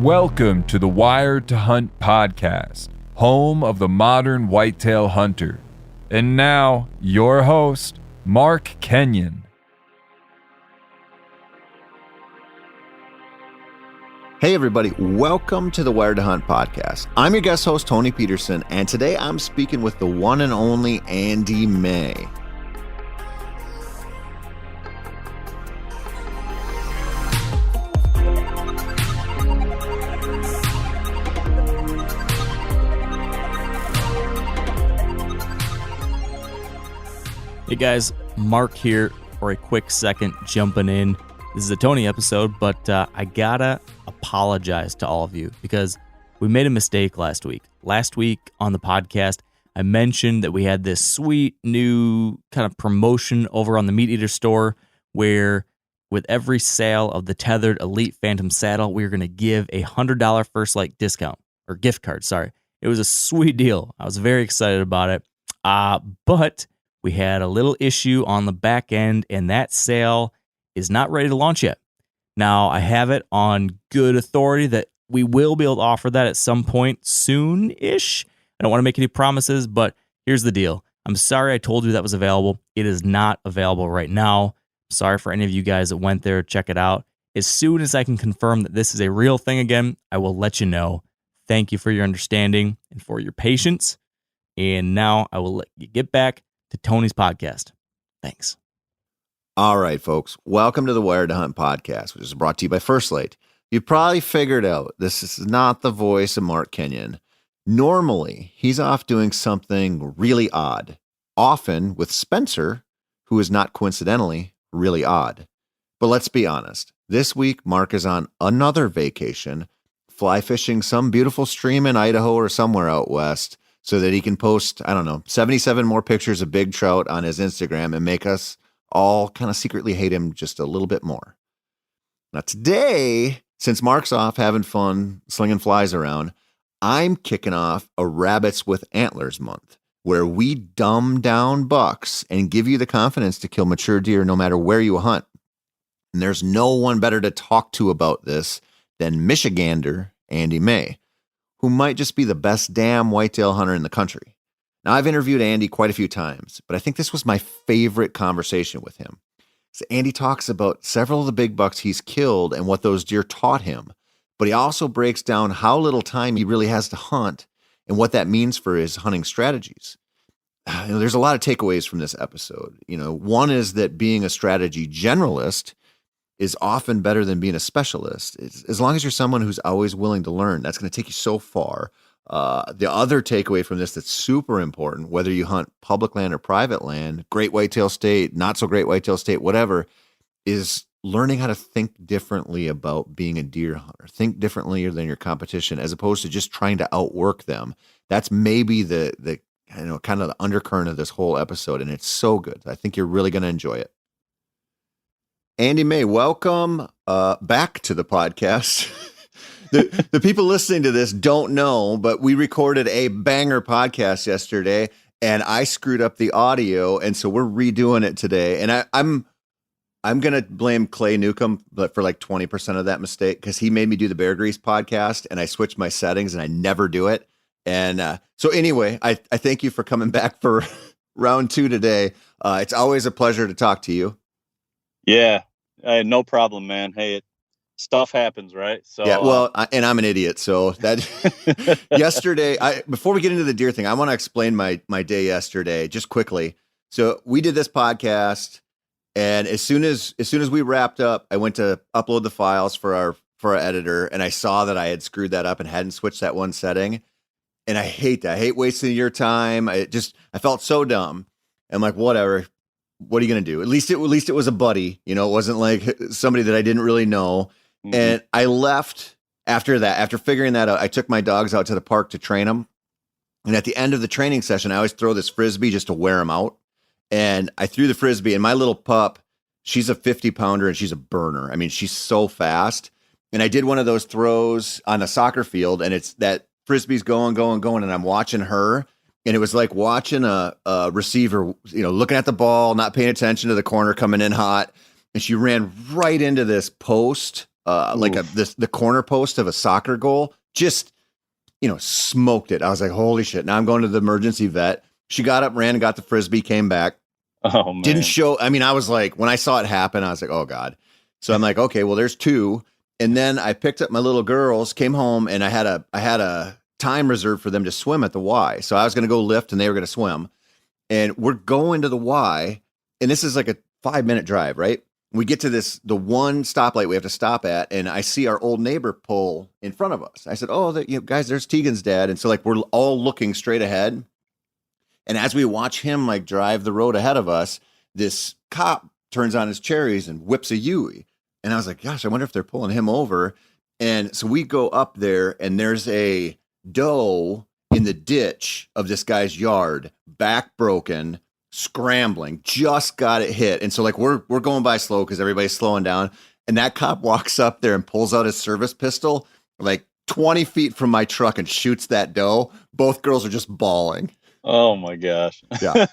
Welcome to the Wired to Hunt podcast, home of the modern whitetail hunter. And now, your host, Mark Kenyon. Hey everybody, welcome to the Wired to Hunt podcast. I'm your guest host, Tony Peterson, and today I'm speaking with the one and only Andy May. Hey guys, Mark here for a quick second jumping in. This is a Tony episode, but I gotta apologize to all of you because we made a mistake last week. Last week on the podcast, I mentioned that we had this sweet new kind of promotion over on the Meat Eater store where with every sale of the tethered Elite Phantom saddle, we were going to give a $100 First Light discount or gift card. Sorry. It was a sweet deal. I was very excited about it. But we had a little issue on the back end, and that sale is not ready to launch yet. Now, I have it on good authority that we will be able to offer that at some point soon-ish. I don't want to make any promises, but here's the deal. I'm sorry I told you that was available. It is not available right now. Sorry for any of you guys that went there. Check it out. As soon as I can confirm that this is a real thing again, I will let you know. Thank you for your understanding and for your patience. And now I will let you get back to Tony's podcast. Thanks. All right, folks. Welcome to the Wired to Hunt podcast, which is brought to you by First Light. You probably figured out this is not the voice of Mark Kenyon. Normally, he's off doing something really odd, often with Spencer, who is not coincidentally really odd. But let's be honest. This week, Mark is on another vacation, fly fishing some beautiful stream in Idaho or somewhere out west, so that he can post, 77 more pictures of big trout on his Instagram and make us all kind of secretly hate him just a little bit more. Now today, since Mark's off having fun slinging flies around, I'm kicking off a Rabbits with Antlers month, where we dumb down bucks and give you the confidence to kill mature deer no matter where you hunt. And there's no one better to talk to about this than Michigander Andy May, who might just be the best damn whitetail hunter in the country. Now, I've interviewed Andy quite a few times, but I think this was my favorite conversation with him. So Andy talks about several of the big bucks he's killed and what those deer taught him, but he also breaks down how little time he really has to hunt and what that means for his hunting strategies. There's a lot of takeaways from this episode. One is that being a strategy generalist is often better than being a specialist. As long as you're someone who's always willing to learn, that's going to take you so far. The other takeaway from this that's super important, whether you hunt public land or private land, great whitetail state, not so great whitetail state, whatever, is learning how to think differently about being a deer hunter. Think differently than your competition, as opposed to just trying to outwork them. That's maybe the kind of the undercurrent of this whole episode, and it's so good. I think you're really going to enjoy it. Andy May, welcome back to the podcast. The people listening to this don't know, but we recorded a banger podcast yesterday, and I screwed up the audio, and so we're redoing it today. And I'm gonna blame Clay Newcomb for like 20% of that mistake, because he made me do the Bear Grease podcast, and I switched my settings, and I never do it. And so anyway, I thank you for coming back for round 2 today. It's always a pleasure to talk to you. Yeah, no problem, man. Hey, stuff happens, right? So yeah, well, and I'm an idiot. So that yesterday, before we get into the deer thing, I want to explain my day yesterday just quickly. So we did this podcast, and as soon as we wrapped up, I went to upload the files for our editor, and I saw that I had screwed that up and hadn't switched that one setting. And I hate that. I hate wasting your time. I felt so dumb. I'm like, whatever. What are you going to do? At least it was a buddy, it wasn't like somebody that I didn't really know. Mm-hmm. And I left after that, after figuring that out. I took my dogs out to the park to train them. And at the end of the training session, I always throw this Frisbee just to wear them out. And I threw the Frisbee, and my little pup, she's a 50-pounder and she's a burner. I mean, she's so fast. And I did one of those throws on a soccer field, and it's that Frisbee's going, and I'm watching her. And it was like watching a receiver, looking at the ball, not paying attention to the corner coming in hot. And she ran right into this post the corner post of a soccer goal, just, smoked it. I was like, holy shit. Now I'm going to the emergency vet. She got up, ran, and got the Frisbee, came back. Oh, man. Didn't show. I mean, I was like, when I saw it happen, I was like, oh God. So I'm like, okay, well, there's two. And then I picked up my little girls, came home, and I had a time reserved for them to swim at the Y. So I was going to go lift and they were going to swim. And we're going to the Y. And this is like a 5-minute drive, right? We get to the one stoplight we have to stop at, and I see our old neighbor pull in front of us. I said, oh, guys, there's Tegan's dad. And so like, we're all looking straight ahead. And as we watch him like drive the road ahead of us, this cop turns on his cherries and whips a Yui. And I was like, gosh, I wonder if they're pulling him over. And so we go up there, and there's a doe in the ditch of this guy's yard, back broken, scrambling, just got it hit. And so like we're going by slow because everybody's slowing down. And that cop walks up there and pulls out his service pistol like 20 feet from my truck and shoots that doe. Both girls are just bawling. Oh my gosh. Yeah.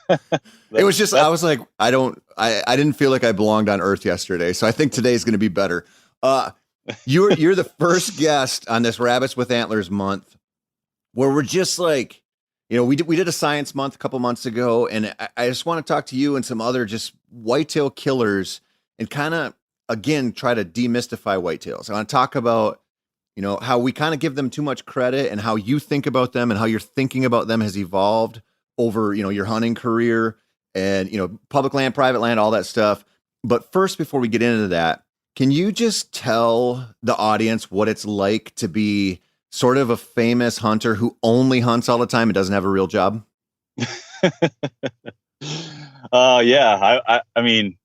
It was just, I was like, I didn't feel like I belonged on Earth yesterday. So I think today's going to be better. You're the first guest on this Rabbits with Antlers month where we're just like, we did a science month a couple months ago, and I just want to talk to you and some other just whitetail killers and kind of, again, try to demystify whitetails. I want to talk about, how we kind of give them too much credit and how you think about them and how your thinking about them has evolved over, your hunting career and, public land, private land, all that stuff. But first, before we get into that, can you just tell the audience what it's like to be sort of a famous hunter who only hunts all the time and doesn't have a real job? Yeah. I mean,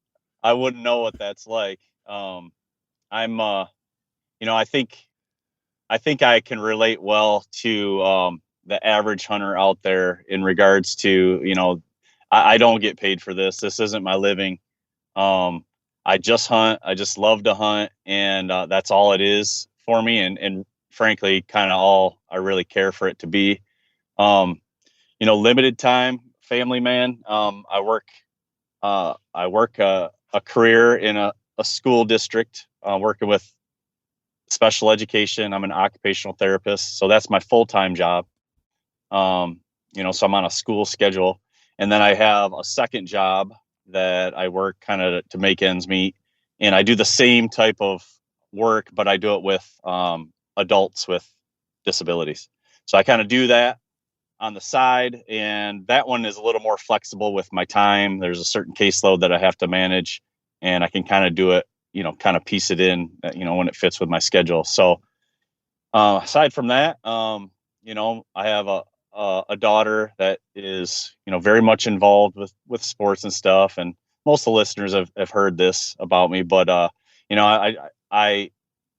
I wouldn't know what that's like. I think I can relate well to the average hunter out there in regards to, I don't get paid for this. This isn't my living. I just hunt. I just love to hunt. And that's all it is for me. And frankly, kind of all I really care for it to be. Limited time, family man. I work a career in a school district, working with special education. I'm an occupational therapist, so that's my full-time job. So I'm on a school schedule, and then I have a second job that I work kind of to make ends meet, and I do the same type of work, but I do it with adults with disabilities. So I kind of do that on the side, and that one is a little more flexible with my time. There's a certain caseload that I have to manage, and I can kind of do it, kind of piece it in, when it fits with my schedule. So aside from that, I have a daughter that is, very much involved with sports and stuff. And most of the listeners have heard this about me, but, I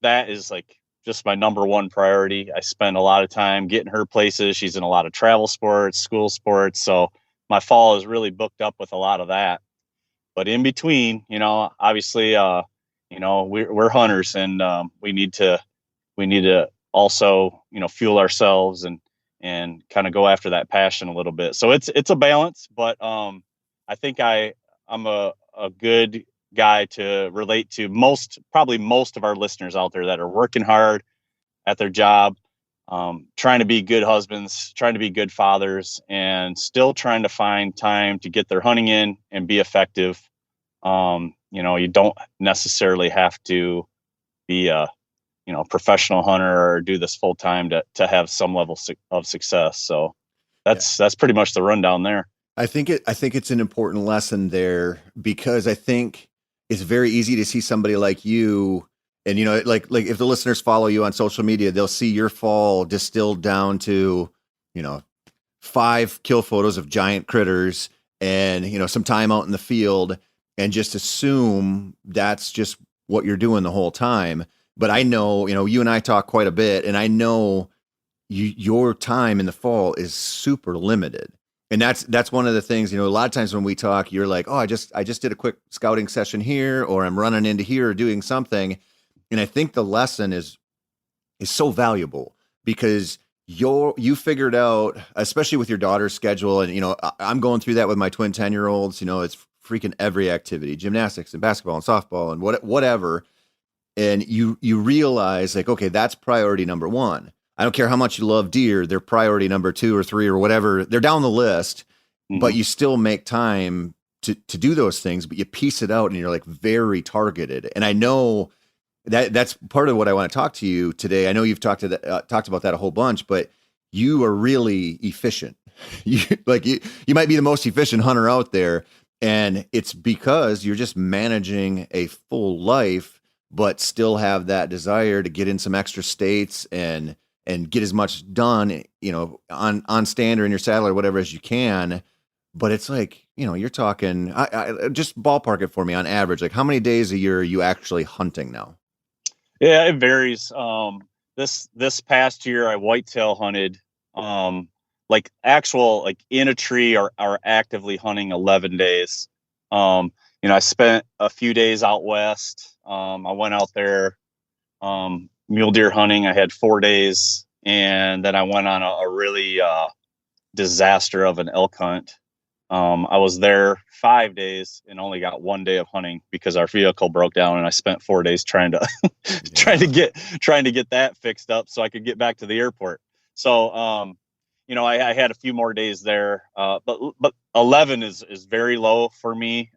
that is like just my number one priority. I spend a lot of time getting her places. She's in a lot of travel sports, school sports. So my fall is really booked up with a lot of that. But in between, obviously, we're hunters, and we need to also, fuel ourselves and kind of go after that passion a little bit. So it's a balance, but I think I'm a good guy to relate to probably most of our listeners out there that are working hard at their job, trying to be good husbands, trying to be good fathers, and still trying to find time to get their hunting in and be effective. You don't necessarily have to be a professional hunter or do this full time to have some level of success. So that's pretty much the rundown there. I think it's an important lesson there, because I think it's very easy to see somebody like you, and like if the listeners follow you on social media, they'll see your fall distilled down to 5 kill photos of giant critters and some time out in the field, and just assume that's just what you're doing the whole time. But I know, you and I talk quite a bit, and I know your time in the fall is super limited. And that's one of the things, a lot of times when we talk, you're like, oh, I just did a quick scouting session here, or I'm running into here or doing something. And I think the lesson is so valuable, because you figured out, especially with your daughter's schedule. And, I'm going through that with my twin 10-year-olds, it's freaking every activity, gymnastics and basketball and softball and whatever. and you realize like, okay, that's priority number one. I don't care how much you love deer, they're priority number 2 or 3 or whatever. They're down the list, but you still make time to do those things, but you piece it out and you're like very targeted. And I know that's part of what I want to talk to you today. I know you've talked about that a whole bunch, but you are really efficient. You might be the most efficient hunter out there, and it's because you're just managing a full life, but still have that desire to get in some extra states and get as much done, on stand or in your saddle or whatever as you can. But it's like, you're talking, I just ballpark it for me on average. Like, how many days a year are you actually hunting now? Yeah, it varies. This past year I whitetail hunted, like in a tree or actively hunting 11 days. I spent a few days out west. I went out there, mule deer hunting. I had 4 days, and then I went on a really disaster of an elk hunt. I was there 5 days and only got 1 day of hunting because our vehicle broke down, and I spent 4 days trying to trying to get that fixed up so I could get back to the airport. So I had a few more days there, but 11 is very low for me.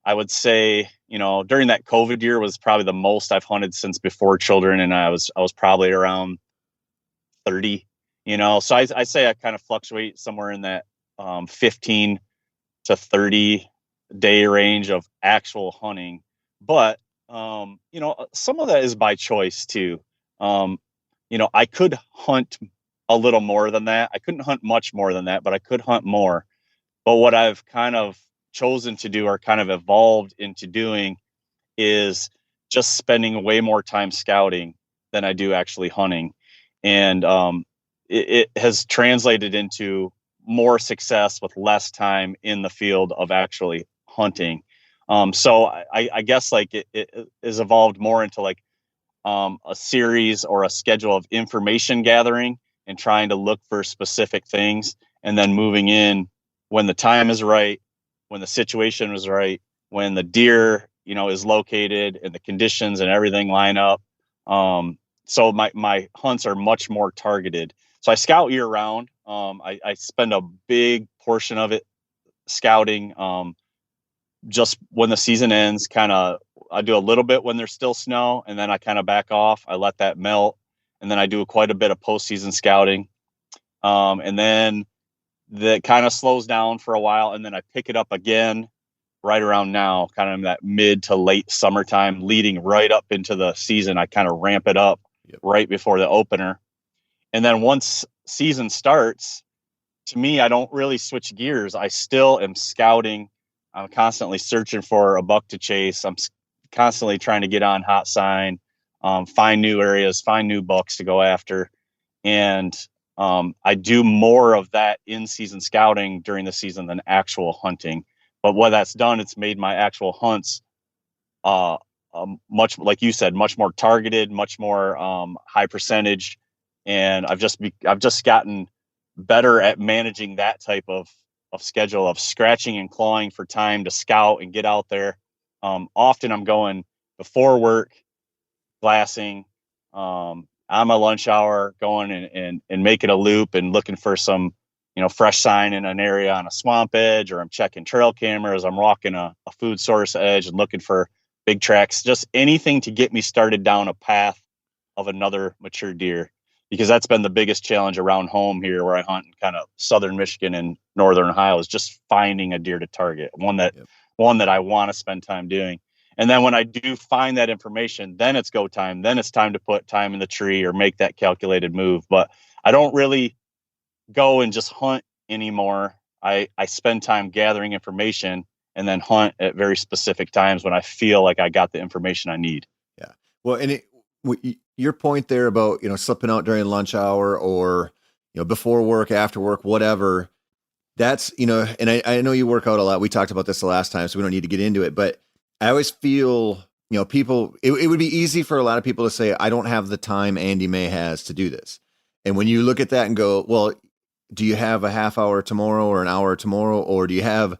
I would say, during that COVID year was probably the most I've hunted since before children, and I was probably around 30. So I say I kind of fluctuate somewhere in that 15 to 30 day range of actual hunting. But, some of that is by choice too. I could hunt a little more than that. I couldn't hunt much more than that, but I could hunt more. But what I've kind of chosen to do, or kind of evolved into doing, is just spending way more time scouting than I do actually hunting. And it has translated into more success with less time in the field of actually hunting. So I guess like it is evolved more into like a series or a schedule of information gathering and trying to look for specific things, and then moving in when the time is right, when the situation is right, when the deer, is located and the conditions and everything line up. So my hunts are much more targeted. So I scout year round. I spend a big portion of it scouting. Just when the season ends, I do a little bit when there's still snow, and then I kind of back off. I let that melt, and then I do quite a bit of postseason scouting. And then that kind of slows down for a while, and then I pick it up again right around now, kind of in that mid to late summertime, leading right up into the season. I kind of ramp it up right before the opener. And then once season starts, to me, I don't really switch gears. I still am scouting. I'm constantly searching for a buck to chase. I'm constantly trying to get on hot sign, find new areas, find new bucks to go after. And I do more of that in-season scouting during the season than actual hunting. But what that's done, it's made my actual hunts much, like you said, much more targeted, much more high percentage. And I've just gotten better at managing that type of schedule of scratching and clawing for time to scout and get out there. Often I'm going before work, glassing, on my lunch hour, going and making a loop and looking for some, fresh sign in an area on a swamp edge, or I'm checking trail cameras. I'm walking a food source edge and looking for big tracks, just anything to get me started down a path of another mature deer. Because that's been the biggest challenge around home here where I hunt in kind of southern Michigan and northern Ohio, is just finding a deer to target, one that I want to spend time doing. And then when I do find that information, then it's go time. Then it's time to put time in the tree or make that calculated move. But I don't really go and just hunt anymore. I spend time gathering information and then hunt at very specific times when I feel like I got the information I need. Yeah. Well, and your point there about, slipping out during lunch hour or, before work, after work, whatever, that's, and I know you work out a lot. We talked about this the last time, so we don't need to get into it, but I always feel, people, it would be easy for a lot of people to say, I don't have the time Andy May has to do this. And when you look at that and go, well, do you have a half hour tomorrow or an hour tomorrow? Or do you have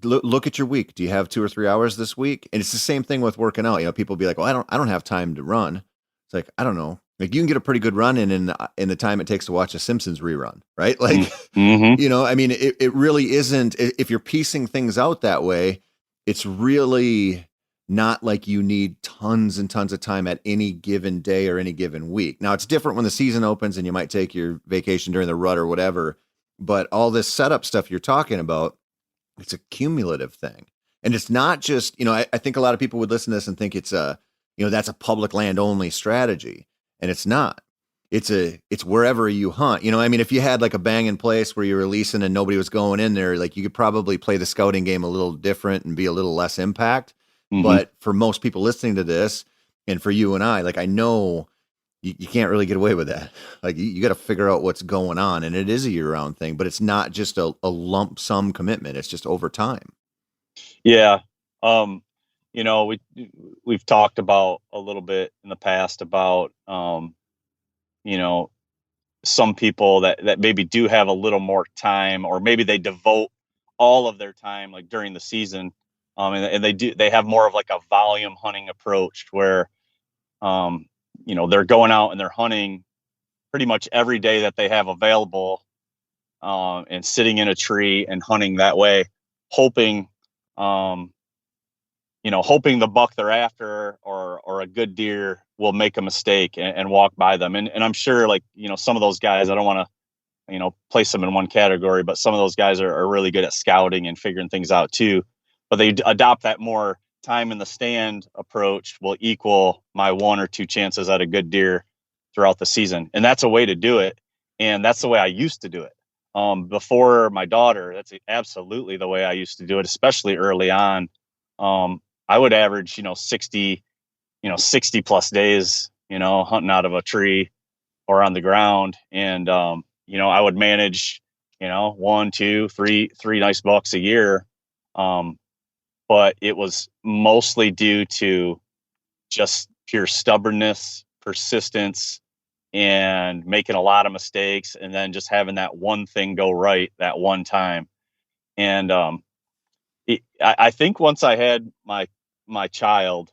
look at your week. Do you have 2 or 3 hours this week? And it's the same thing with working out. People be like, well, I don't have time to run. It's like, I don't know. Like you can get a pretty good run in the time it takes to watch a Simpsons rerun, right? Like, Mm-hmm. I mean, it really isn't, if you're piecing things out that way, it's really not like you need tons and tons of time at any given day or any given week. Now it's different when the season opens and you might take your vacation during the rut or whatever, but all this setup stuff you're talking about, it's a cumulative thing. And it's not just, I think a lot of people would listen to this and think it's that's a public land only strategy. And it's not. It's wherever you hunt. I mean, if you had like a bang in place where you're releasing and nobody was going in there, like you could probably play the scouting game a little different and be a little less impact. Mm-hmm. But for most people listening to this, and for you and I, like I know you can't really get away with that. Like you got to figure out what's going on, and it is a year-round thing, but it's not just a lump sum commitment. It's just over time. Yeah. We've talked about a little bit in the past about, some people that maybe do have a little more time, or maybe they devote all of their time like during the season. And they have more of like a volume hunting approach where, they're going out and they're hunting pretty much every day that they have available, and sitting in a tree and hunting that way, hoping the buck they're after or a good deer will make a mistake and walk by them. And I'm sure some of those guys, I don't want to, place them in one category, but some of those guys are really good at scouting and figuring things out too. But they adopt that more time in the stand approach will equal my 1 or 2 chances at a good deer throughout the season. And that's a way to do it. And that's the way I used to do it. Before my daughter, that's absolutely the way I used to do it, especially early on. I would average, 60 plus days, hunting out of a tree or on the ground. And, I would manage, 1, 2, 3 nice bucks a year. But it was mostly due to just pure stubbornness, persistence, and making a lot of mistakes, and then just having that one thing go right that one time. And I think once I had my child,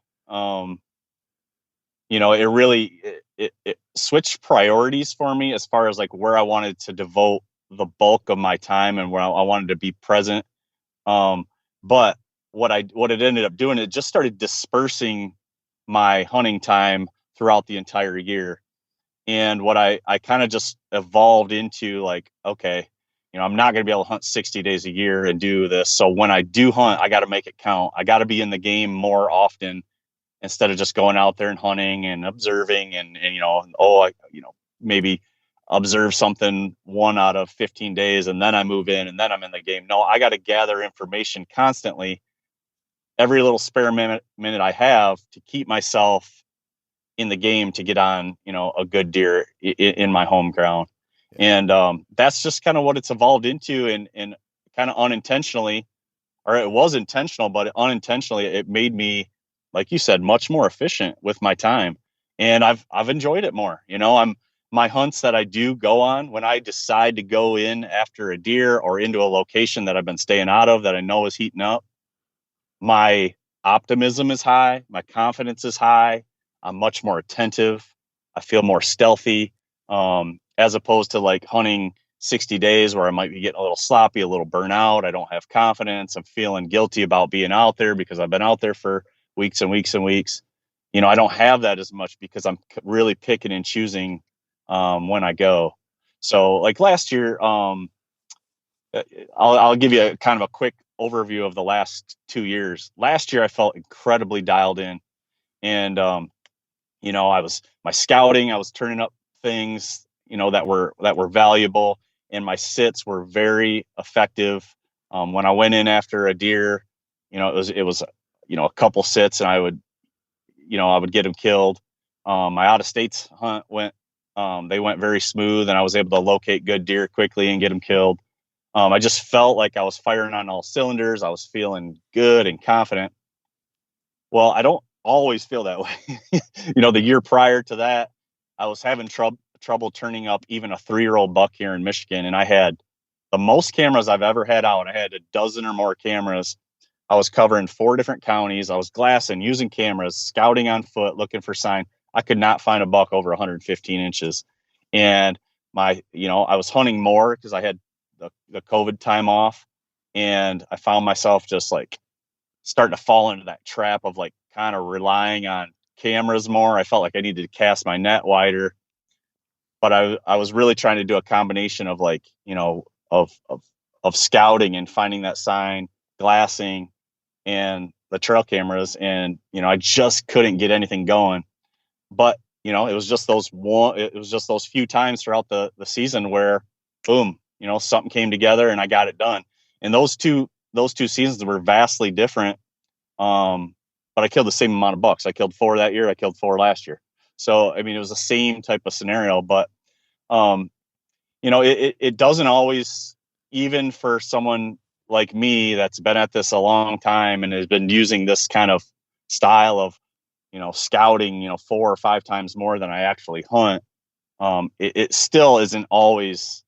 it really it switched priorities for me as far as like where I wanted to devote the bulk of my time and where I wanted to be present. But what it ended up doing, it just started dispersing my hunting time throughout the entire year. And what I kind of just evolved into like, okay, I'm not going to be able to hunt 60 days a year and do this. So when I do hunt, I got to make it count. I got to be in the game more often instead of just going out there and hunting and observing and maybe observe something 1 out of 15 days and then I move in and then I'm in the game. No, I got to gather information constantly, every little spare minute I have to keep myself in the game to get on, a good deer in my home ground. And that's just kind of what it's evolved into, and kind of unintentionally, or it was intentional, but unintentionally, it made me, like you said, much more efficient with my time. And I've enjoyed it more. My hunts that I do go on, when I decide to go in after a deer or into a location that I've been staying out of that I know is heating up, my optimism is high, my confidence is high. I'm much more attentive. I feel more stealthy, as opposed to like hunting 60 days where I might be getting a little sloppy, a little burnout. I don't have confidence. I'm feeling guilty about being out there because I've been out there for weeks and weeks and weeks. I don't have that as much because I'm really picking and choosing when I go. So like last year, I'll give you a kind of a quick overview of the last 2 years. Last year, I felt incredibly dialed in, and I was turning up things, that were valuable, and my sits were very effective. When I went in after a deer, it was a couple sits, and I would get him killed. My out of states hunt they went very smooth, and I was able to locate good deer quickly and get them killed. I just felt like I was firing on all cylinders. I was feeling good and confident. Well, I don't always feel that way. The year prior to that, I was having trouble turning up even a 3-year-old buck here in Michigan. And I had the most cameras I've ever had out. I had a dozen or more cameras, I was covering 4 different counties. I was glassing, using cameras, scouting on foot, looking for sign. I could not find a buck over 115 inches. And I was hunting more because I had the COVID time off, and I found myself just like starting to fall into that trap of like kind of relying on cameras more. I felt like I needed to cast my net wider, but I was really trying to do a combination of like, of scouting and finding that sign, glassing, and the trail cameras. And, I just couldn't get anything going. But, it was just those few times throughout the season where boom, something came together and I got it done. And those two seasons were vastly different. But I killed the same amount of bucks. I killed 4 that year. I killed 4 last year. So, I mean, it was the same type of scenario, but, it doesn't always, even for someone like me that's been at this a long time and has been using this kind of style of, scouting, 4 or 5 times more than I actually hunt. It still isn't always,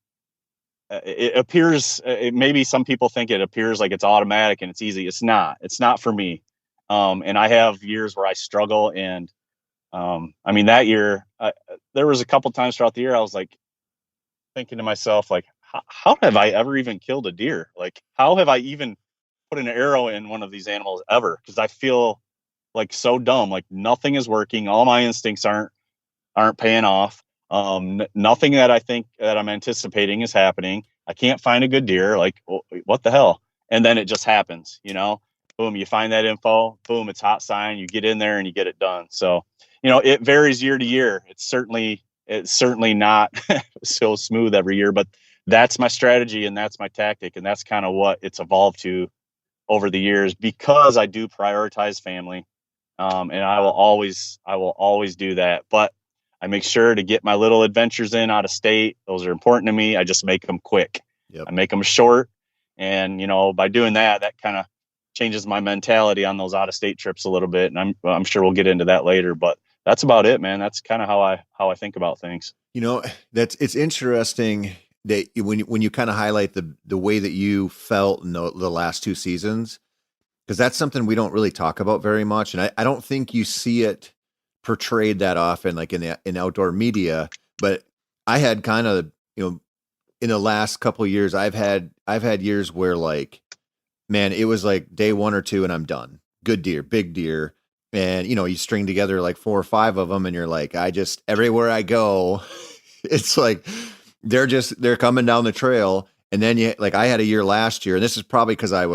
it appears, maybe some people think it appears like it's automatic and it's easy. It's not for me. And I have years where I struggle. And, I mean, that year, there was a couple times throughout the year, I was like thinking to myself, like, how have I ever even killed a deer? Like, how have I even put an arrow in one of these animals ever? Because I feel like so dumb, like nothing is working. All my instincts aren't paying off. Nothing that I think that I'm anticipating is happening. I can't find a good deer. Like, what the hell? And then it just happens, boom, you find that info, boom, it's hot sign. You get in there and you get it done. So, it varies year to year. It's certainly not so smooth every year, but that's my strategy and that's my tactic. And that's kind of what it's evolved to over the years, because I do prioritize family. And I will always do that. But I make sure to get my little adventures in out of state. Those are important to me. I just make them quick. Yep. I make them short. And, by doing that, that kind of changes my mentality on those out of state trips a little bit. And I'm sure we'll get into that later, but that's about it, man. That's kind of how I think about things. It's interesting that when you kind of highlight the way that you felt in the last 2 seasons, because that's something we don't really talk about very much. And I don't think you see it portrayed that often, like in outdoor media. But I had kind of, in the last couple of years, I've had years where, like, man, it was like day 1 or 2 and I'm done. Good deer, big deer. And, you string together like 4 or 5 of them and you're like, everywhere I go, it's like, they're coming down the trail. And then I had a year last year, and this is probably because I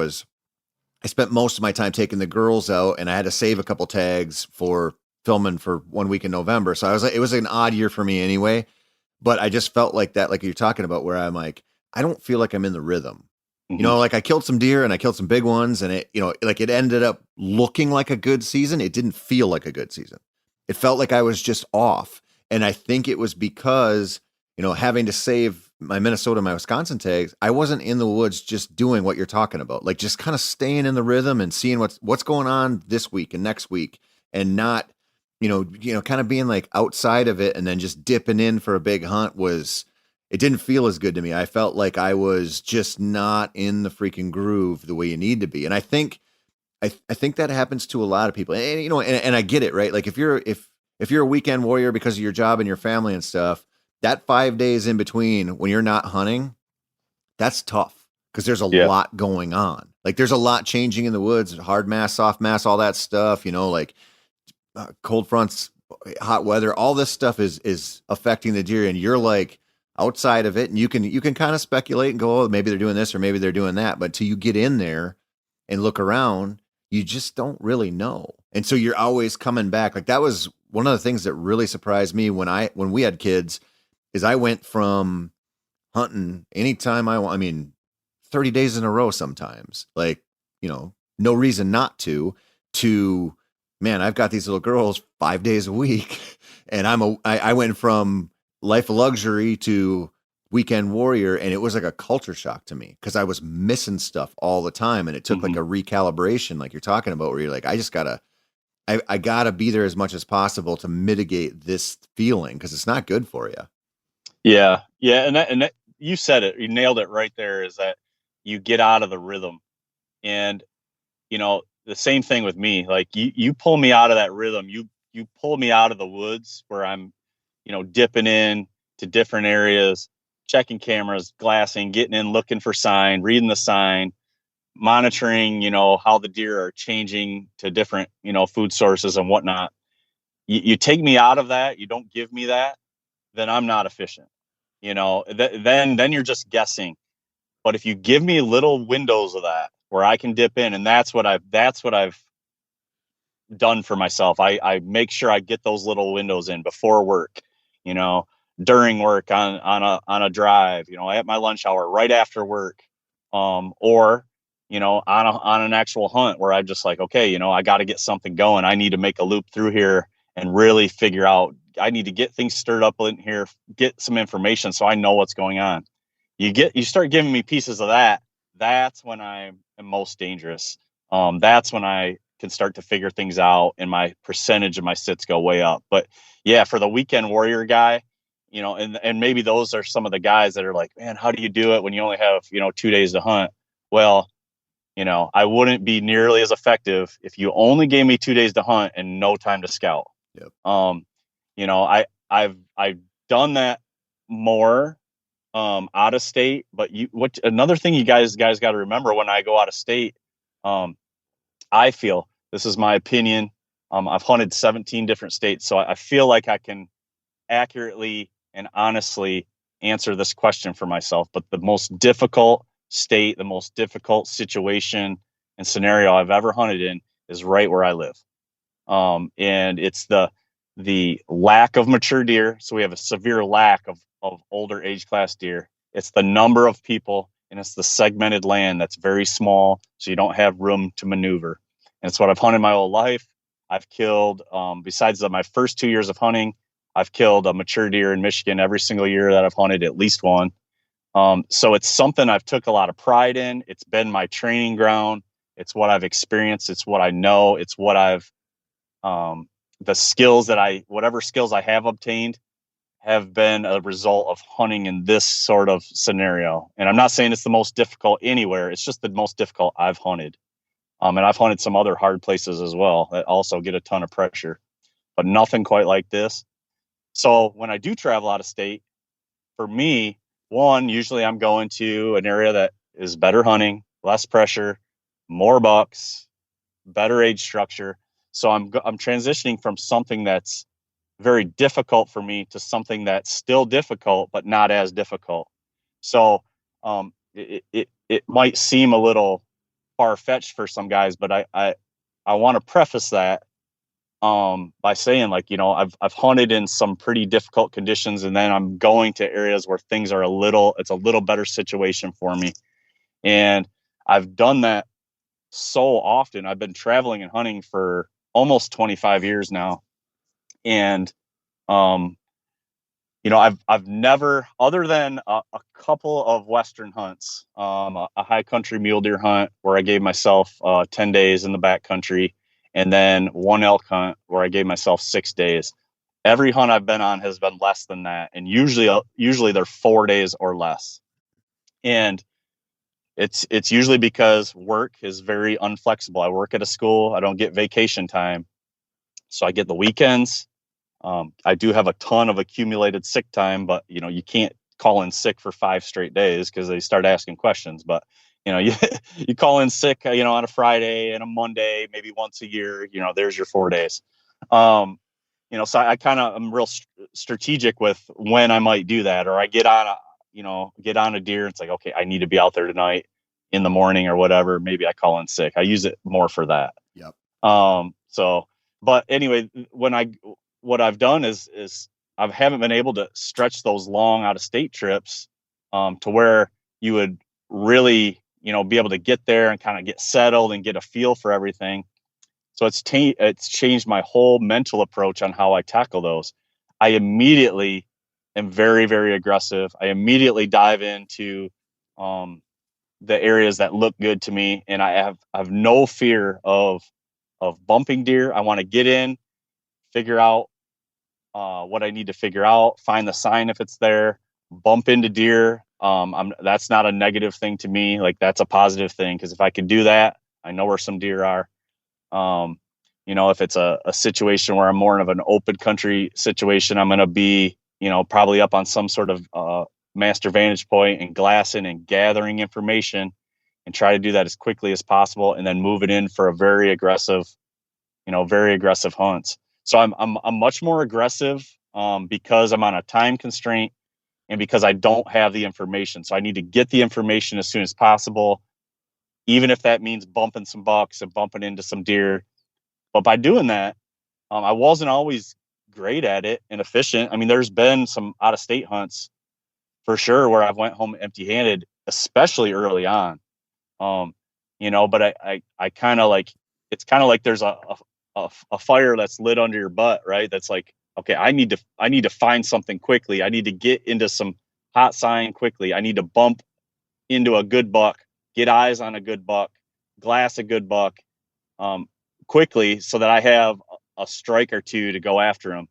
spent most of my time taking the girls out and I had to save a couple tags for filming for 1 week in November. So it was an odd year for me anyway, but I just felt like that, like you're talking about, where I'm like, I don't feel like I'm in the rhythm. Mm-hmm. Like I killed some deer and I killed some big ones, and it, like it ended up looking like a good season. It didn't feel like a good season. It felt like I was just off. And I think it was because, having to save my Minnesota, my Wisconsin tags, I wasn't in the woods just doing what you're talking about, like just kind of staying in the rhythm and seeing what's going on this week and next week, and not, kind of being like outside of it and then just dipping in for a big hunt it didn't feel as good to me. I felt like I was just not in the freaking groove the way you need to be. And I think that happens to a lot of people. And, and I get it, right? Like if you're a weekend warrior because of your job and your family and stuff, that 5 days in between when you're not hunting, that's tough because there's a lot going on. Like there's a lot changing in the woods, hard mass, soft mass, all that stuff, like cold fronts, hot weather, all this stuff is affecting the deer. And you're like outside of it, and you can kind of speculate and go, oh, maybe they're doing this or maybe they're doing that. But till you get in there and look around, you just don't really know. And so you're always coming back. Like that was one of the things that really surprised me when we had kids, is I went from hunting anytime I mean, 30 days in a row sometimes, like, no reason not to, man, I've got these little girls 5 days a week. And I went from life of luxury to weekend warrior. And it was like a culture shock to me because I was missing stuff all the time. And it took like a recalibration, like you're talking about, where you're like, I gotta be there as much as possible to mitigate this feeling, because it's not good for you. Yeah. And that, you said it, you nailed it right there, is that you get out of the rhythm. And, the same thing with me. Like you pull me out of that rhythm. You pull me out of the woods where I'm, dipping in to different areas, checking cameras, glassing, getting in, looking for sign, reading the sign, monitoring, how the deer are changing to different, food sources and whatnot. You take me out of that, you don't give me that, then I'm not efficient. Then you're just guessing. But if you give me little windows of that where I can dip in, and that's what I've done for myself. I make sure I get those little windows in before work, during work, on a drive, at my lunch hour, right after work, or on an actual hunt where I'm just like, okay, I got to get something going. I need to make a loop through here and really figure out. I need to get things stirred up in here, get some information so I know what's going on. You start giving me pieces of that. That's when I am most dangerous. That's when I can start to figure things out and my percentage of my sits go way up. But yeah, for the weekend warrior guy, and maybe those are some of the guys that are like, man, how do you do it when you only have, 2 days to hunt? Well, I wouldn't be nearly as effective if you only gave me 2 days to hunt and no time to scout. Yep. I've done that more out of state, but another thing you guys got to remember when I go out of state, I feel, this is my opinion, I've hunted 17 different states, so I feel like I can accurately and honestly answer this question for myself. But the most difficult state, the most difficult situation and scenario I've ever hunted in is right where I live. And it's the lack of mature deer. So we have a severe lack of older age class deer. It's the number of people, and it's the segmented land that's very small, so you don't have room to maneuver. And it's what I've hunted my whole life. I've killed, besides my first 2 years of hunting, I've killed a mature deer in Michigan every single year that I've hunted, at least one. So it's something I've took a lot of pride in. It's been my training ground. It's what I've experienced. It's what I know. It's what I've, the skills whatever skills I have obtained have been a result of hunting in this sort of scenario. And I'm not saying it's the most difficult anywhere. It's just the most difficult I've hunted. And I've hunted some other hard places as well that also get a ton of pressure, but nothing quite like this. So when I do travel out of state, for me, one, usually I'm going to an area that is better hunting, less pressure, more bucks, better age structure. So I'm transitioning from something that's very difficult for me to something that's still difficult, but not as difficult. So it might seem a little far-fetched for some guys, but I want to preface that by saying, like, I've hunted in some pretty difficult conditions, and then I'm going to areas where things are it's a little better situation for me. And I've done that so often. I've been traveling and hunting for almost 25 years now. And, I've never, other than a couple of Western hunts, a high country mule deer hunt where I gave myself 10 days in the backcountry, and then one elk hunt where I gave myself 6 days. Every hunt I've been on has been less than that. And usually they're 4 days or less. And it's usually because work is very unflexible. I work at a school. I don't get vacation time. So I get the weekends. I do have a ton of accumulated sick time, but you can't call in sick for 5 straight days because they start asking questions. But you call in sick, on a Friday and a Monday, maybe once a year. There's your 4 days. So I kind of am real strategic with when I might do that, or I get on a deer. It's like, okay, I need to be out there tonight in the morning or whatever. Maybe I call in sick. I use it more for that. Yep. But anyway, what I've done is I haven't been able to stretch those long out of state trips to where you would really, be able to get there and kind of get settled and get a feel for everything. So it's changed my whole mental approach on how I tackle those. I immediately am very, very aggressive. I immediately dive into the areas that look good to me, and I have no fear of bumping deer. I want to get in, figure out what I need to figure out, find the sign if it's there, bump into deer. That's not a negative thing to me. Like, that's a positive thing, because if I can do that, I know where some deer are. If it's a situation where I'm more of an open country situation, I'm going to be, probably up on some sort of master vantage point and glassing and gathering information, and try to do that as quickly as possible, and then move it in for a very aggressive hunts. So I'm much more aggressive because I'm on a time constraint and because I don't have the information. So I need to get the information as soon as possible, even if that means bumping some bucks and bumping into some deer. But by doing that, I wasn't always great at it and efficient. I mean, there's been some out of state hunts for sure where I've went home empty handed, especially early on. But I kind of like, it's kind of like there's a fire that's lit under your butt, right? That's like, okay, I need to find something quickly. I need to get into some hot sign quickly. I need to bump into a good buck, get eyes on a good buck, glass a good buck, quickly, so that I have a strike or two to go after him.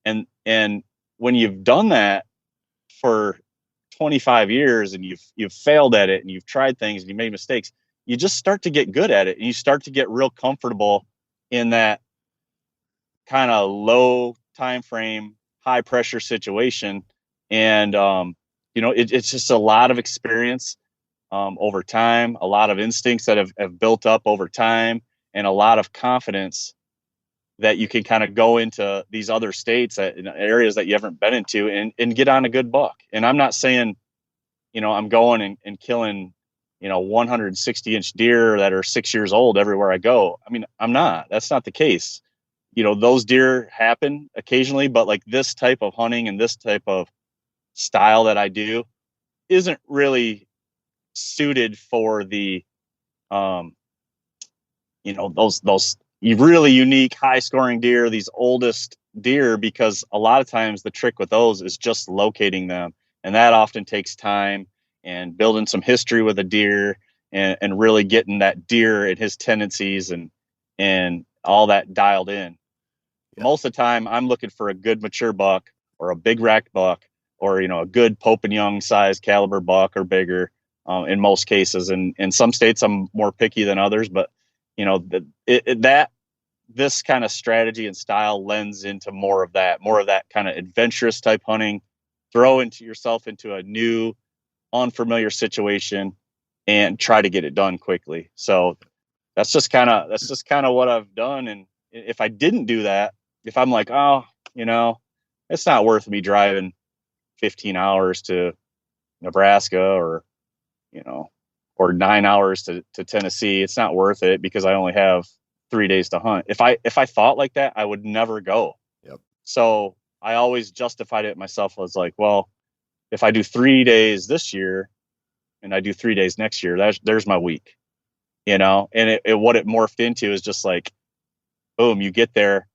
And when you've done that for 25 years and you've failed at it and you've tried things and you made mistakes, you just start to get good at it, and you start to get real comfortable in that kind of low time frame, high pressure situation. And it's just a lot of experience over time, a lot of instincts that have built up over time, and a lot of confidence that you can kind of go into these other states, in areas that you haven't been into, and get on a good buck. And I'm not saying, I'm going and killing, 160-inch deer that are 6 years old everywhere I go. I mean, I'm not. That's not the case. Those deer happen occasionally, but like this type of hunting and this type of style that I do isn't really suited for the, those really unique, high scoring deer, these oldest deer, because a lot of times the trick with those is just locating them. And that often takes time, and building some history with a deer, and really getting that deer and his tendencies and all that dialed in. Yeah. Most of the time I'm looking for a good mature buck, or a big racked buck, or, a good Pope and Young size caliber buck or bigger, in most cases. And in some states I'm more picky than others, but this kind of strategy and style lends into more of that kind of adventurous type hunting, throw yourself into a new, unfamiliar situation and try to get it done quickly. So that's just kind of what I've done. And if I didn't do that, if I'm like, it's not worth me driving 15 hours to Nebraska, or 9 hours to Tennessee, it's not worth it because I only have 3 days to hunt. If I thought like that, I would never go. Yep. So I always justified it myself. I was like, well, if I do 3 days this year and I do 3 days next year, there's my week, and what it morphed into is just like, boom, you get there,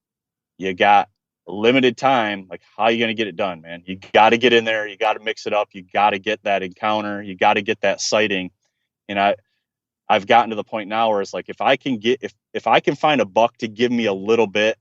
you got limited time. Like, how are you going to get it done, man? You got to get in there. You got to mix it up. You got to get that encounter. You got to get that sighting. And I've gotten to the point now where it's like, if I can find a buck to give me a little bit,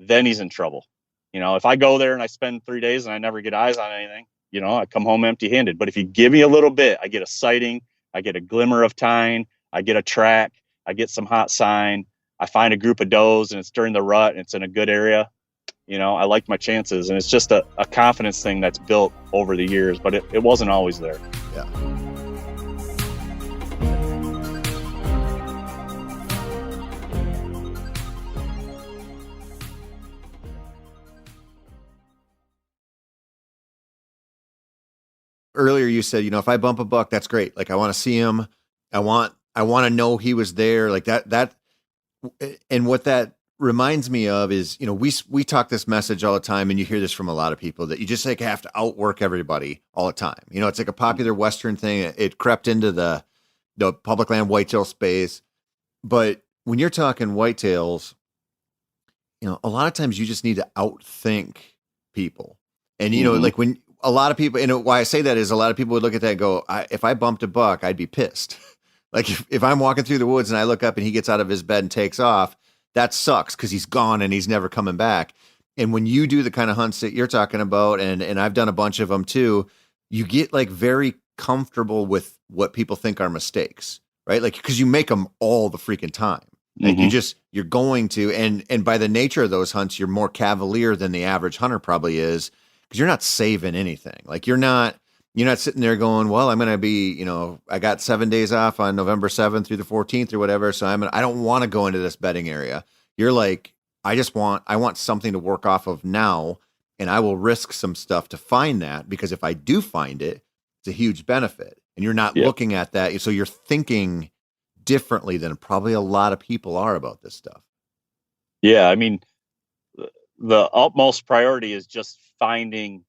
then he's in trouble. If I go there and I spend 3 days and I never get eyes on anything, I come home empty handed. But if you give me a little bit, I get a sighting, I get a glimmer of tine, I get a track, I get some hot sign, I find a group of does and it's during the rut and it's in a good area, I like my chances. And it's just a confidence thing that's built over the years, but it wasn't always there. Yeah. Earlier you said, if I bump a buck, that's great. Like, I want to see him. I want to know he was there, like that. And what that reminds me of is, we talk this message all the time, and you hear this from a lot of people, that you just like have to outwork everybody all the time. It's like a popular Western thing. It crept into the public land whitetail space. But when you're talking whitetails, a lot of times you just need to outthink people. And, like when a lot of people, why I say that is a lot of people would look at that and go, if I bumped a buck, I'd be pissed. Like if I'm walking through the woods and I look up and he gets out of his bed and takes off, that sucks because he's gone and he's never coming back. And when you do the kind of hunts that you're talking about, and I've done a bunch of them too, you get like very comfortable with what people think are mistakes. right? Like, because you make them all the freaking time. Like you're going to, and by the nature of those hunts, you're more cavalier than the average hunter probably is, because you're not saving anything. Like you're not sitting there going, well, I'm going to be, I got 7 days off on November 7th through the 14th or whatever. So I don't want to go into this bedding area. You're like, I want something to work off of now. And I will risk some stuff to find that, because if I do find it, it's a huge benefit. And you're not looking at that. So you're thinking differently than probably a lot of people are about this stuff. Yeah. I mean, the utmost priority is just finding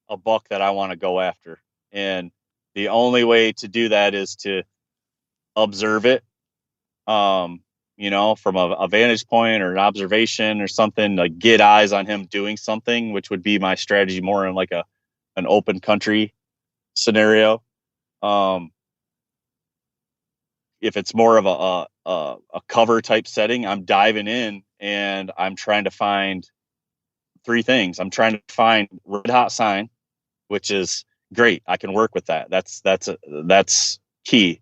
a buck that I want to go after. And the only way to do that is to observe it, from a vantage point or an observation or something, like get eyes on him doing something, which would be my strategy more in like an open country scenario. If it's more of a cover type setting, I'm diving in and I'm trying to find three things. I'm trying to find red hot sign, which is great. I can work with that. That's key.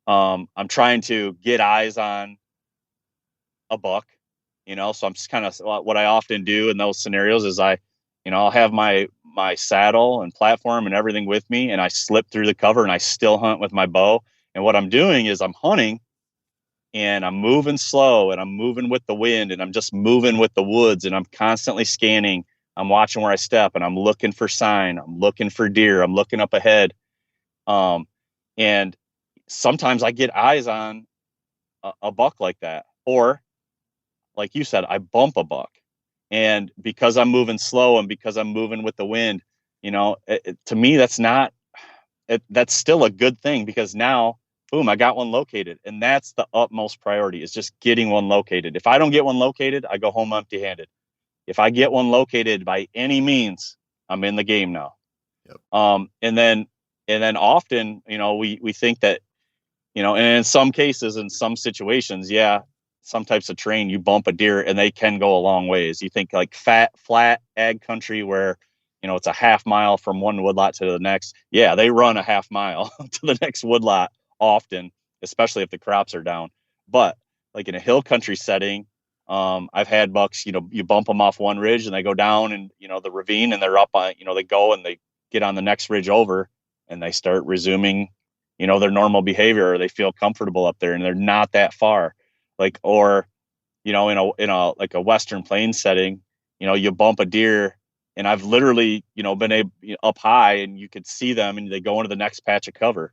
I'm trying to get eyes on a buck, so I'm just kind of, what I often do in those scenarios is I'll have my saddle and platform and everything with me, and I slip through the cover and I still hunt with my bow. And what I'm doing is I'm hunting and I'm moving slow and I'm moving with the wind and I'm just moving with the woods and I'm constantly scanning. I'm watching where I step and I'm looking for sign. I'm looking for deer. I'm looking up ahead. And sometimes I get eyes on a buck like that. Or like you said, I bump a buck. And because I'm moving slow and because I'm moving with the wind, to me, that's still a good thing, because now, boom, I got one located. And that's the utmost priority, is just getting one located. If I don't get one located, I go home empty handed. If I get one located by any means, I'm in the game now. Yep. And then often, we think that, and in some cases, in some situations, some types of terrain, you bump a deer and they can go a long ways. You think like flat ag country where, it's a half mile from one woodlot to the next. Yeah, they run a half mile to the next woodlot often, especially if the crops are down. But like in a hill country setting, I've had bucks, you bump them off one ridge and they go down and, the ravine, and they're up on, they go and they get on the next ridge over and they start resuming, their normal behavior, or they feel comfortable up there and they're not that far. Like, or, in a like a Western Plains setting, you bump a deer, and I've literally, been up high and you could see them and they go into the next patch of cover.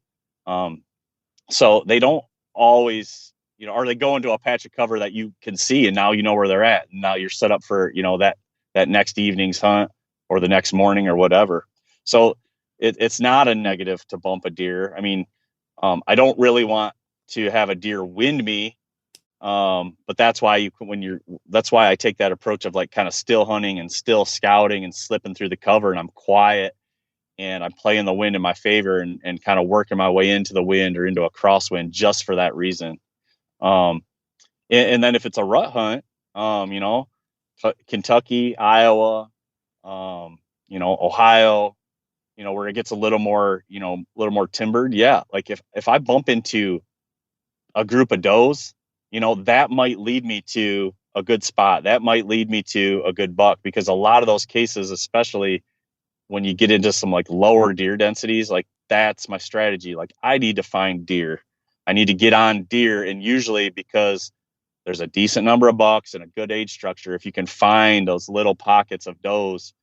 So they don't always, or they go into a patch of cover that you can see, and now you know where they're at. And now you're set up for, that next evening's hunt or the next morning or whatever. So it's not a negative to bump a deer. I mean, I don't really want to have a deer wind me. But that's why that's why I take that approach of like kind of still hunting and still scouting and slipping through the cover, and I'm quiet and I'm playing the wind in my favor and kind of working my way into the wind or into a crosswind just for that reason. And then if it's a rut hunt, Kentucky, Iowa, Ohio, where it gets a little more timbered. Yeah. Like if I bump into a group of does, that might lead me to a good spot. That might lead me to a good buck, because a lot of those cases, especially when you get into some like lower deer densities, like that's my strategy. Like I need to find deer. I need to get on deer. And usually, because there's a decent number of bucks and a good age structure, if you can find those little pockets of does,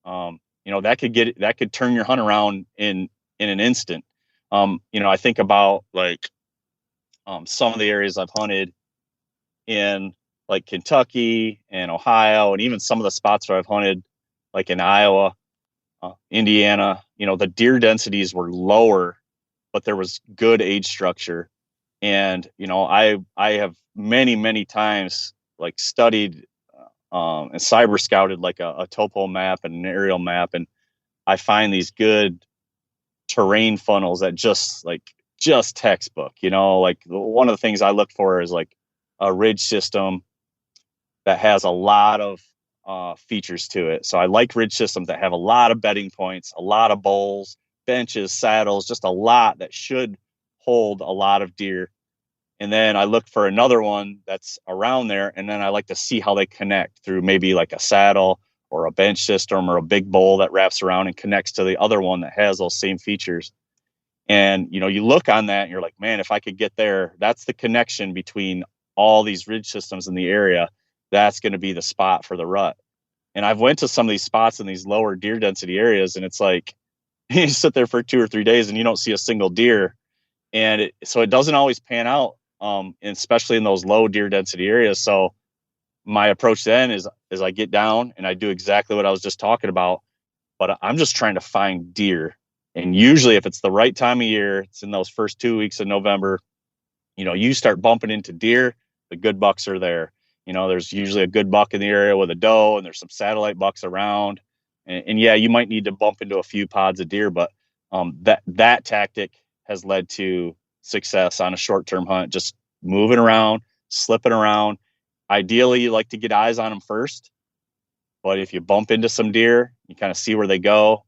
that could turn your hunt around in an instant. I think about like some of the areas I've hunted in, like Kentucky and Ohio, and even some of the spots where I've hunted like in Iowa, Indiana, the deer densities were lower, but there was good age structure. And, I have many times like studied and cyber scouted like a topo map and an aerial map. And I find these good terrain funnels that just textbook, like one of the things I look for is like a ridge system that has a lot of features to it. So I like ridge systems that have a lot of bedding points, a lot of bowls, benches, saddles, just a lot that should hold a lot of deer. And then I look for another one that's around there. And then I like to see how they connect through maybe like a saddle or a bench system or a big bowl that wraps around and connects to the other one that has those same features. And, you know, you look on that and you're like, man, if I could get there, that's the connection between all these ridge systems in the area. That's going to be the spot for the rut. And I've went to some of these spots in these lower deer density areas, and it's like you sit there for 2 or 3 days and you don't see a single deer. And so it doesn't always pan out, and especially in those low deer density areas. So my approach then is I get down and I do exactly what I was just talking about, but I'm just trying to find deer. And usually if it's the right time of year, it's in those first 2 weeks of November, you know, you start bumping into deer, the good bucks are there. You know, there's usually a good buck in the area with a doe, and there's some satellite bucks around. And yeah, you might need to bump into a few pods of deer, but that tactic has led to success on a short-term hunt, just moving around, slipping around. Ideally, you like to get eyes on them first, but if you bump into some deer, you kind of see where they go.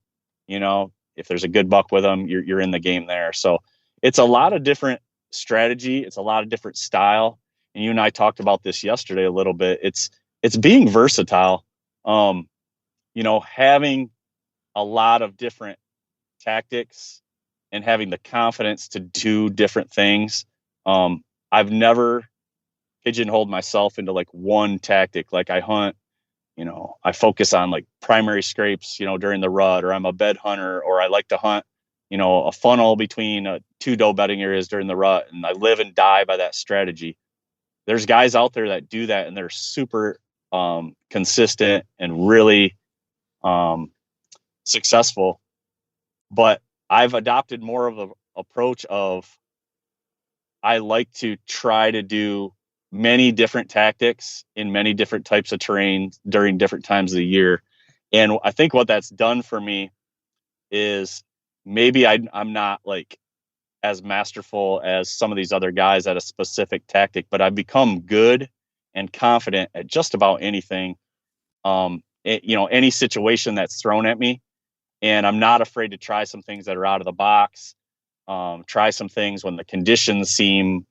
You know, if there's a good buck with them, you're in the game there. So it's a lot of different strategy. It's a lot of different style. And you and I talked about this yesterday a little bit. It's being versatile. You know, having a lot of different tactics and having the confidence to do different things. I've never pigeonholed myself into like one tactic. Like I hunt, you know, I focus on like primary scrapes, you know, during the rut, or I'm a bed hunter, or I like to hunt, you know, a funnel between 2 doe bedding areas during the rut. And I live and die by that strategy. There's guys out there that do that and they're super consistent and really successful. But I've adopted more of the approach of I like to try to do many different tactics in many different types of terrain during different times of the year. And I think what that's done for me is maybe I'm not like as masterful as some of these other guys at a specific tactic, but I've become good and confident at just about anything, you know, any situation that's thrown at me. And I'm not afraid to try some things that are out of the box, try some things when the conditions seem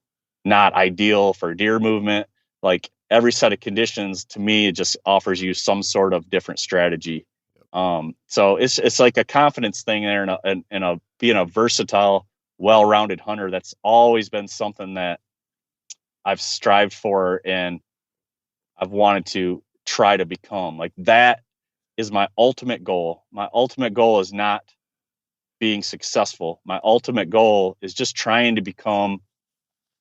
not ideal for deer movement. Like every set of conditions to me, it just offers you some sort of different strategy. So it's like a confidence thing there and being a versatile, well-rounded hunter. That's always been something that I've strived for and I've wanted to try to become. Like that is my ultimate goal. My ultimate goal is not being successful. My ultimate goal is just trying to become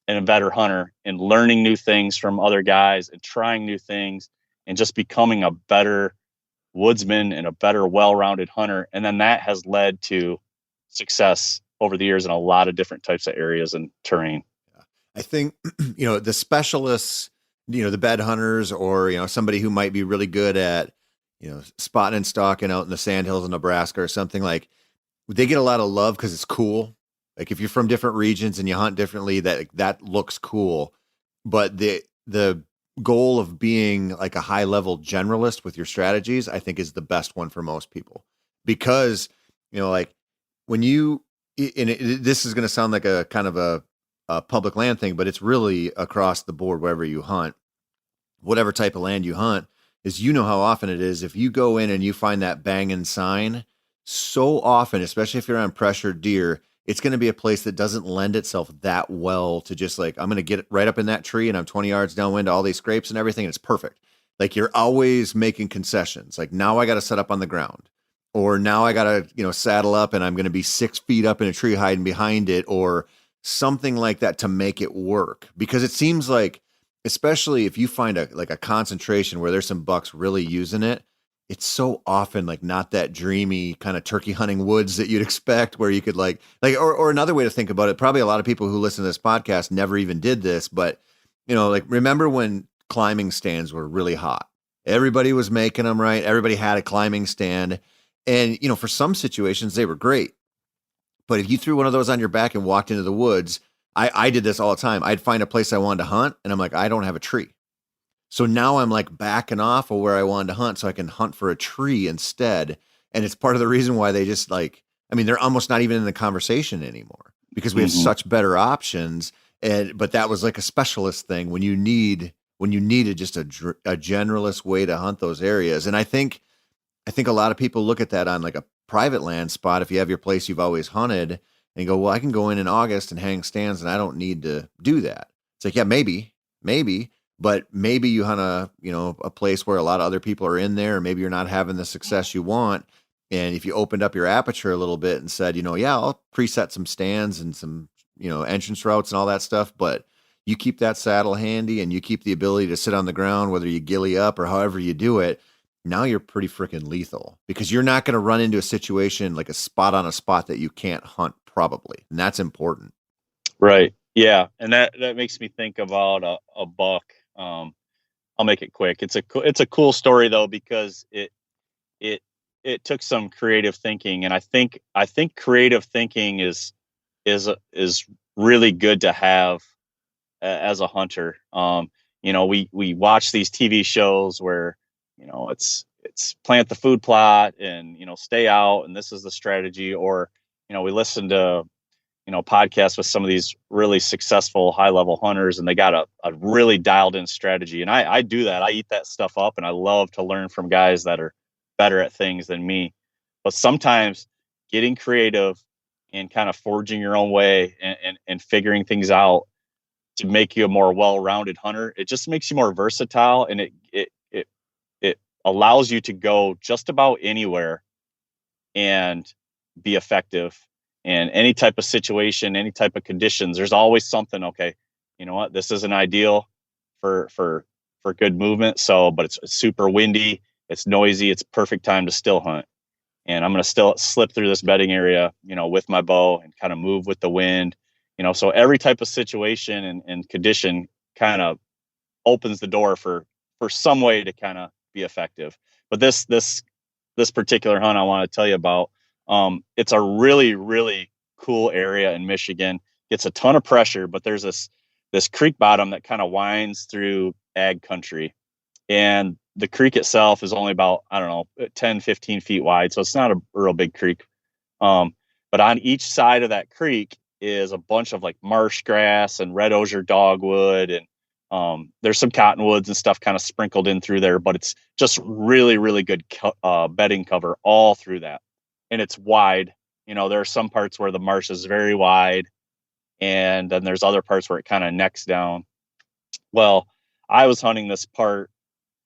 a better hunter and learning new things from other guys and trying new things and just becoming a better woodsman and a better well-rounded hunter. And then that has led to success over the years in a lot of different types of areas and terrain. I think, you know, the specialists, you know, the bed hunters, or, you know, somebody who might be really good at, you know, spotting and stalking out in the sandhills of Nebraska or something, like they get a lot of love because it's cool. Like if you're from different regions and you hunt differently, that looks cool. But the goal of being like a high level generalist with your strategies, I think is the best one for most people, because, you know, like when you, this is going to sound like a kind of a public land thing, but it's really across the board wherever you hunt, whatever type of land you hunt, is, you know, how often it is if you go in and you find that banging sign, so often, especially if you're on pressured deer, it's going to be a place that doesn't lend itself that well to just like, I'm going to get right up in that tree and I'm 20 yards downwind to all these scrapes and everything. And it's perfect. Like you're always making concessions. Like now I got to set up on the ground, or now I got to, you know, saddle up and I'm going to be 6 feet up in a tree hiding behind it, or something like that to make it work. Because it seems like, especially if you find a concentration where there's some bucks really using it, it's so often like not that dreamy kind of turkey hunting woods that you'd expect, where you could or another way to think about it, probably a lot of people who listen to this podcast never even did this, but, you know, like remember when climbing stands were really hot? Everybody was making them, right? Everybody had a climbing stand, and, you know, for some situations they were great. But if you threw one of those on your back and walked into the woods, I did this all the time. I'd find a place I wanted to hunt and I'm like, I don't have a tree. So now I'm like backing off of where I wanted to hunt so I can hunt for a tree instead. And it's part of the reason why they just like, I mean, they're almost not even in the conversation anymore, because we have such better options. But that was like a specialist thing when you needed just a generalist way to hunt those areas. And I think a lot of people look at that on like a private land spot. If you have your place you've always hunted and you go, well, I can go in August and hang stands and I don't need to do that. It's like, yeah, maybe, but maybe you hunt a place where a lot of other people are in there, or maybe you're not having the success you want. And if you opened up your aperture a little bit and said, yeah, I'll preset some stands and some, entrance routes and all that stuff, but you keep that saddle handy and you keep the ability to sit on the ground, whether you gilly up or however you do it, now you're pretty freaking lethal, because you're not going to run into a situation like a spot on a spot that you can't hunt probably. And that's important. Right. Yeah. And that makes me think about a buck. I'll make it quick. It's a cool story though, because it took some creative thinking. And I think creative thinking is really good to have as a hunter. We watch these TV shows where, it's plant the food plot and, stay out, and this is the strategy. Or, we listen to, podcasts with some of these really successful high level hunters, and they got a really dialed in strategy. And I do that. I eat that stuff up, and I love to learn from guys that are better at things than me. But sometimes getting creative and kind of forging your own way and figuring things out to make you a more well-rounded hunter, it just makes you more versatile, and it allows you to go just about anywhere and be effective in any type of situation, any type of conditions. There's always something. Okay, you know what? This isn't ideal for good movement. So, but it's super windy, it's noisy, it's perfect time to still hunt. And I'm going to still slip through this bedding area, with my bow and kind of move with the wind. So every type of situation and condition kind of opens the door for some way to kind of be effective. But this particular hunt I want to tell you about, it's a really, really cool area in Michigan. It's a ton of pressure, but there's this creek bottom that kind of winds through ag country. And the creek itself is only about, 10, 15 feet wide. So it's not a real big creek. But on each side of that creek is a bunch of like marsh grass and red osier dogwood, and there's some cottonwoods and stuff kind of sprinkled in through there, but it's just really, really good bedding cover all through that. And it's wide. There are some parts where the marsh is very wide, and then there's other parts where it kind of necks down. Well, I was hunting this part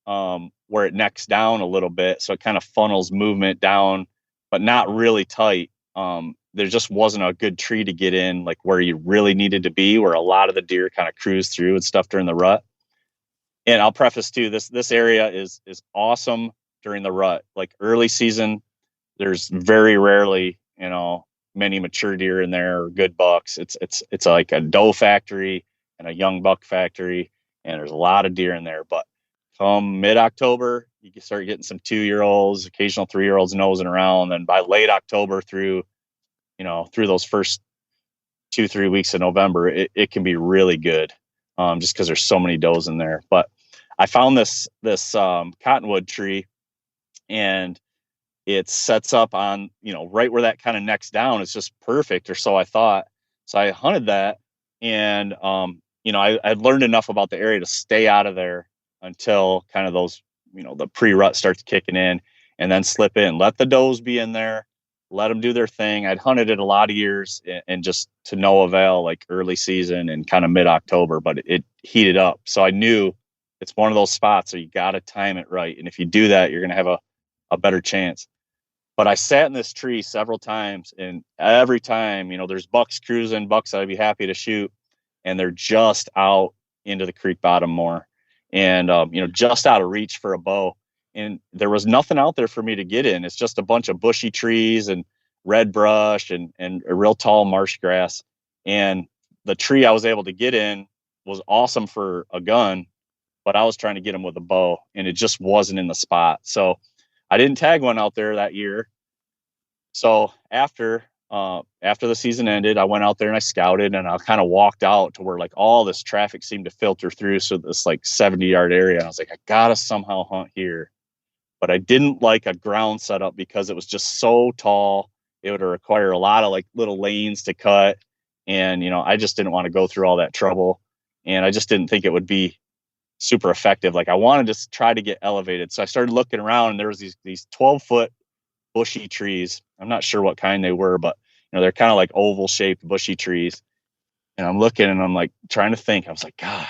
where it necks down a little bit, so it kind of funnels movement down, but not really tight. There just wasn't a good tree to get in, like where you really needed to be, where a lot of the deer kind of cruise through and stuff during the rut. And I'll preface too, this area is awesome during the rut. Like early season, there's very rarely, many mature deer in there or good bucks. It's like a doe factory and a young buck factory, and there's a lot of deer in there. But come mid-October, you can start getting some 2-year-olds, occasional 3-year-olds nosing around. And by late October through those first 2-3 weeks of November, it can be really good, just because there's so many does in there. But I found this cottonwood tree, and it sets up on, right where that kind of necks down. It's just perfect, or so I thought. So I hunted that, and I'd learned enough about the area to stay out of there until kind of those, the pre-rut starts kicking in, and then slip in, let the does be in there, let them do their thing. I'd hunted it a lot of years and just to no avail, like early season and kind of mid-October, but it heated up. So I knew it's one of those spots where you got to time it right. And if you do that, you're going to have a better chance. But I sat in this tree several times, and every time, there's bucks cruising, bucks I'd be happy to shoot, and they're just out into the creek bottom more, and, just out of reach for a bow. And there was nothing out there for me to get in. It's just a bunch of bushy trees and red brush and a real tall marsh grass. And the tree I was able to get in was awesome for a gun, but I was trying to get him with a bow, and it just wasn't in the spot. So I didn't tag one out there that year. So after the season ended, I went out there and I scouted, and I kind of walked out to where like all this traffic seemed to filter through. So this like 70-yard area, and I was like, I gotta somehow hunt here. But I didn't like a ground setup because it was just so tall. It would require a lot of like little lanes to cut. And, I just didn't want to go through all that trouble. And I just didn't think it would be super effective. Like I wanted to try to get elevated. So I started looking around, and there was these 12-foot bushy trees. I'm not sure what kind they were, but they're kind of like oval shaped bushy trees. And I'm looking and I'm like trying to think. I was like, God,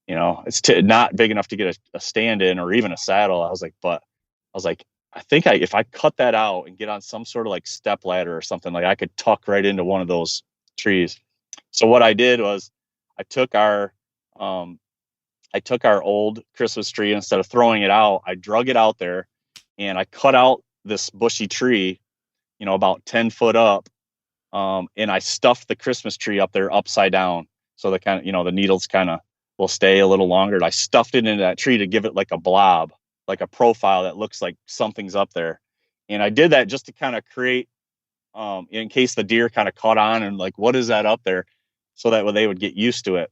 it's not big enough to get a stand in or even a saddle. I was like, I think if I cut that out and get on some sort of like step ladder or something, like I could tuck right into one of those trees. So what I did was I took our old Christmas tree, and instead of throwing it out, I drug it out there and I cut out this bushy tree, about 10 foot up. And I stuffed the Christmas tree up there upside down. So the kind of, the needles kind of will stay a little longer. And I stuffed it into that tree to give it like a blob, like a profile that looks like something's up there. And I did that just to kind of create, in case the deer kind of caught on and like, what is that up there? So that way they would get used to it.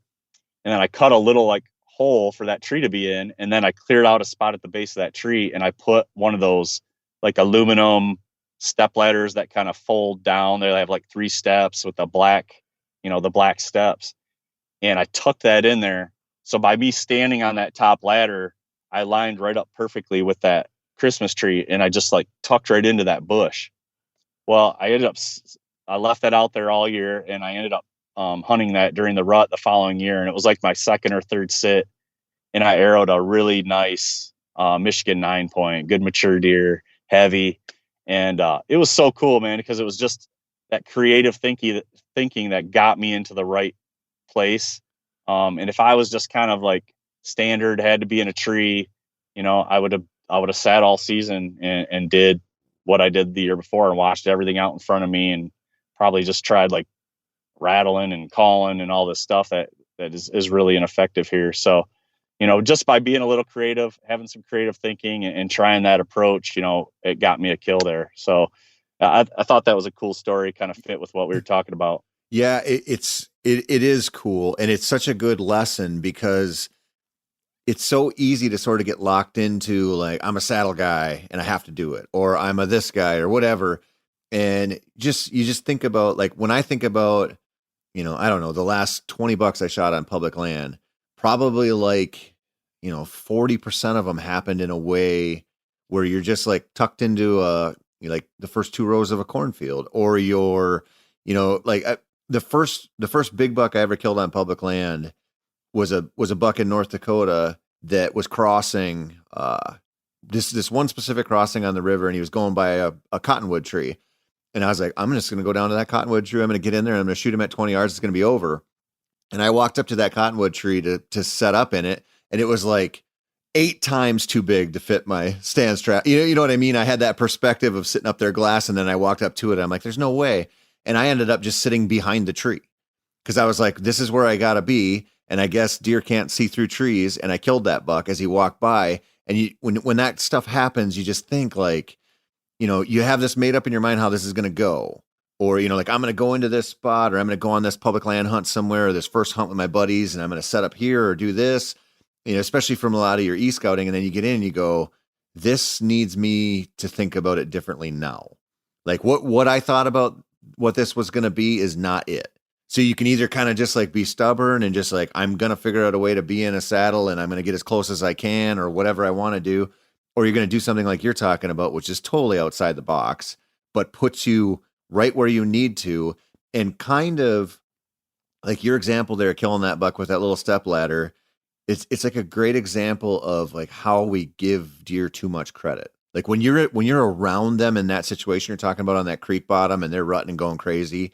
And then I cut a little like hole for that tree to be in. And then I cleared out a spot at the base of that tree. And I put one of those like aluminum step ladders that kind of fold down. They have like 3 steps with the black steps. And I tucked that in there. So by me standing on that top ladder, I lined right up perfectly with that Christmas tree. And I just like tucked right into that bush. Well, I left that out there all year, and I ended up hunting that during the rut the following year. And it was like my second or third sit. And I arrowed a really nice Michigan 9-point, good mature deer, heavy. And it was so cool, man, because it was just that creative thinking that got me into the right place. And if I was just kind of like standard, had to be in a tree, I would have sat all season and did what I did the year before and watched everything out in front of me, and probably just tried like rattling and calling and all this stuff that is really ineffective here. So, just by being a little creative, having some creative thinking and trying that approach, it got me a kill there. So I thought that was a cool story, kind of fit with what we were talking about. Yeah, it is cool. And it's such a good lesson because it's so easy to sort of get locked into like, I'm a saddle guy and I have to do it, or I'm a this guy or whatever. And you just think about like, when I think about, I don't know, the last $20 I shot on public land, probably like, 40% of them happened in a way where you're just like tucked into like the first 2 rows of a cornfield, or you're, like the first big buck I ever killed on public land was a buck in North Dakota that was crossing this one specific crossing on the river, and he was going by a cottonwood tree. And I was like, I'm just going to go down to that cottonwood tree. I'm going to get in there and I'm going to shoot him at 20 yards. It's going to be over. And I walked up to that cottonwood tree to set up in it. And it was like 8 times too big to fit my stand strap. You know what I mean? I had that perspective of sitting up there glass, and then I walked up to it. I'm like, there's no way. And I ended up just sitting behind the tree because I was like, this is where I got to be. And I guess deer can't see through trees. And I killed that buck as he walked by. And when that stuff happens, you just think like, you have this made up in your mind how this is going to go, or, like I'm going to go into this spot, or I'm going to go on this public land hunt somewhere, or this first hunt with my buddies, and I'm going to set up here or do this, especially from a lot of your e-scouting. And then you get in and you go, this needs me to think about it differently now. Like what I thought about what this was going to be is not it. So you can either kind of just like be stubborn and just like, I'm going to figure out a way to be in a saddle and I'm going to get as close as I can or whatever I want to do. Or you're going to do something like you're talking about, which is totally outside the box, but puts you right where you need to. And kind of like your example there, killing that buck with that little step ladder. It's like a great example of like how we give deer too much credit. Like when you're around them in that situation you're talking about on that creek bottom and they're rutting and going crazy,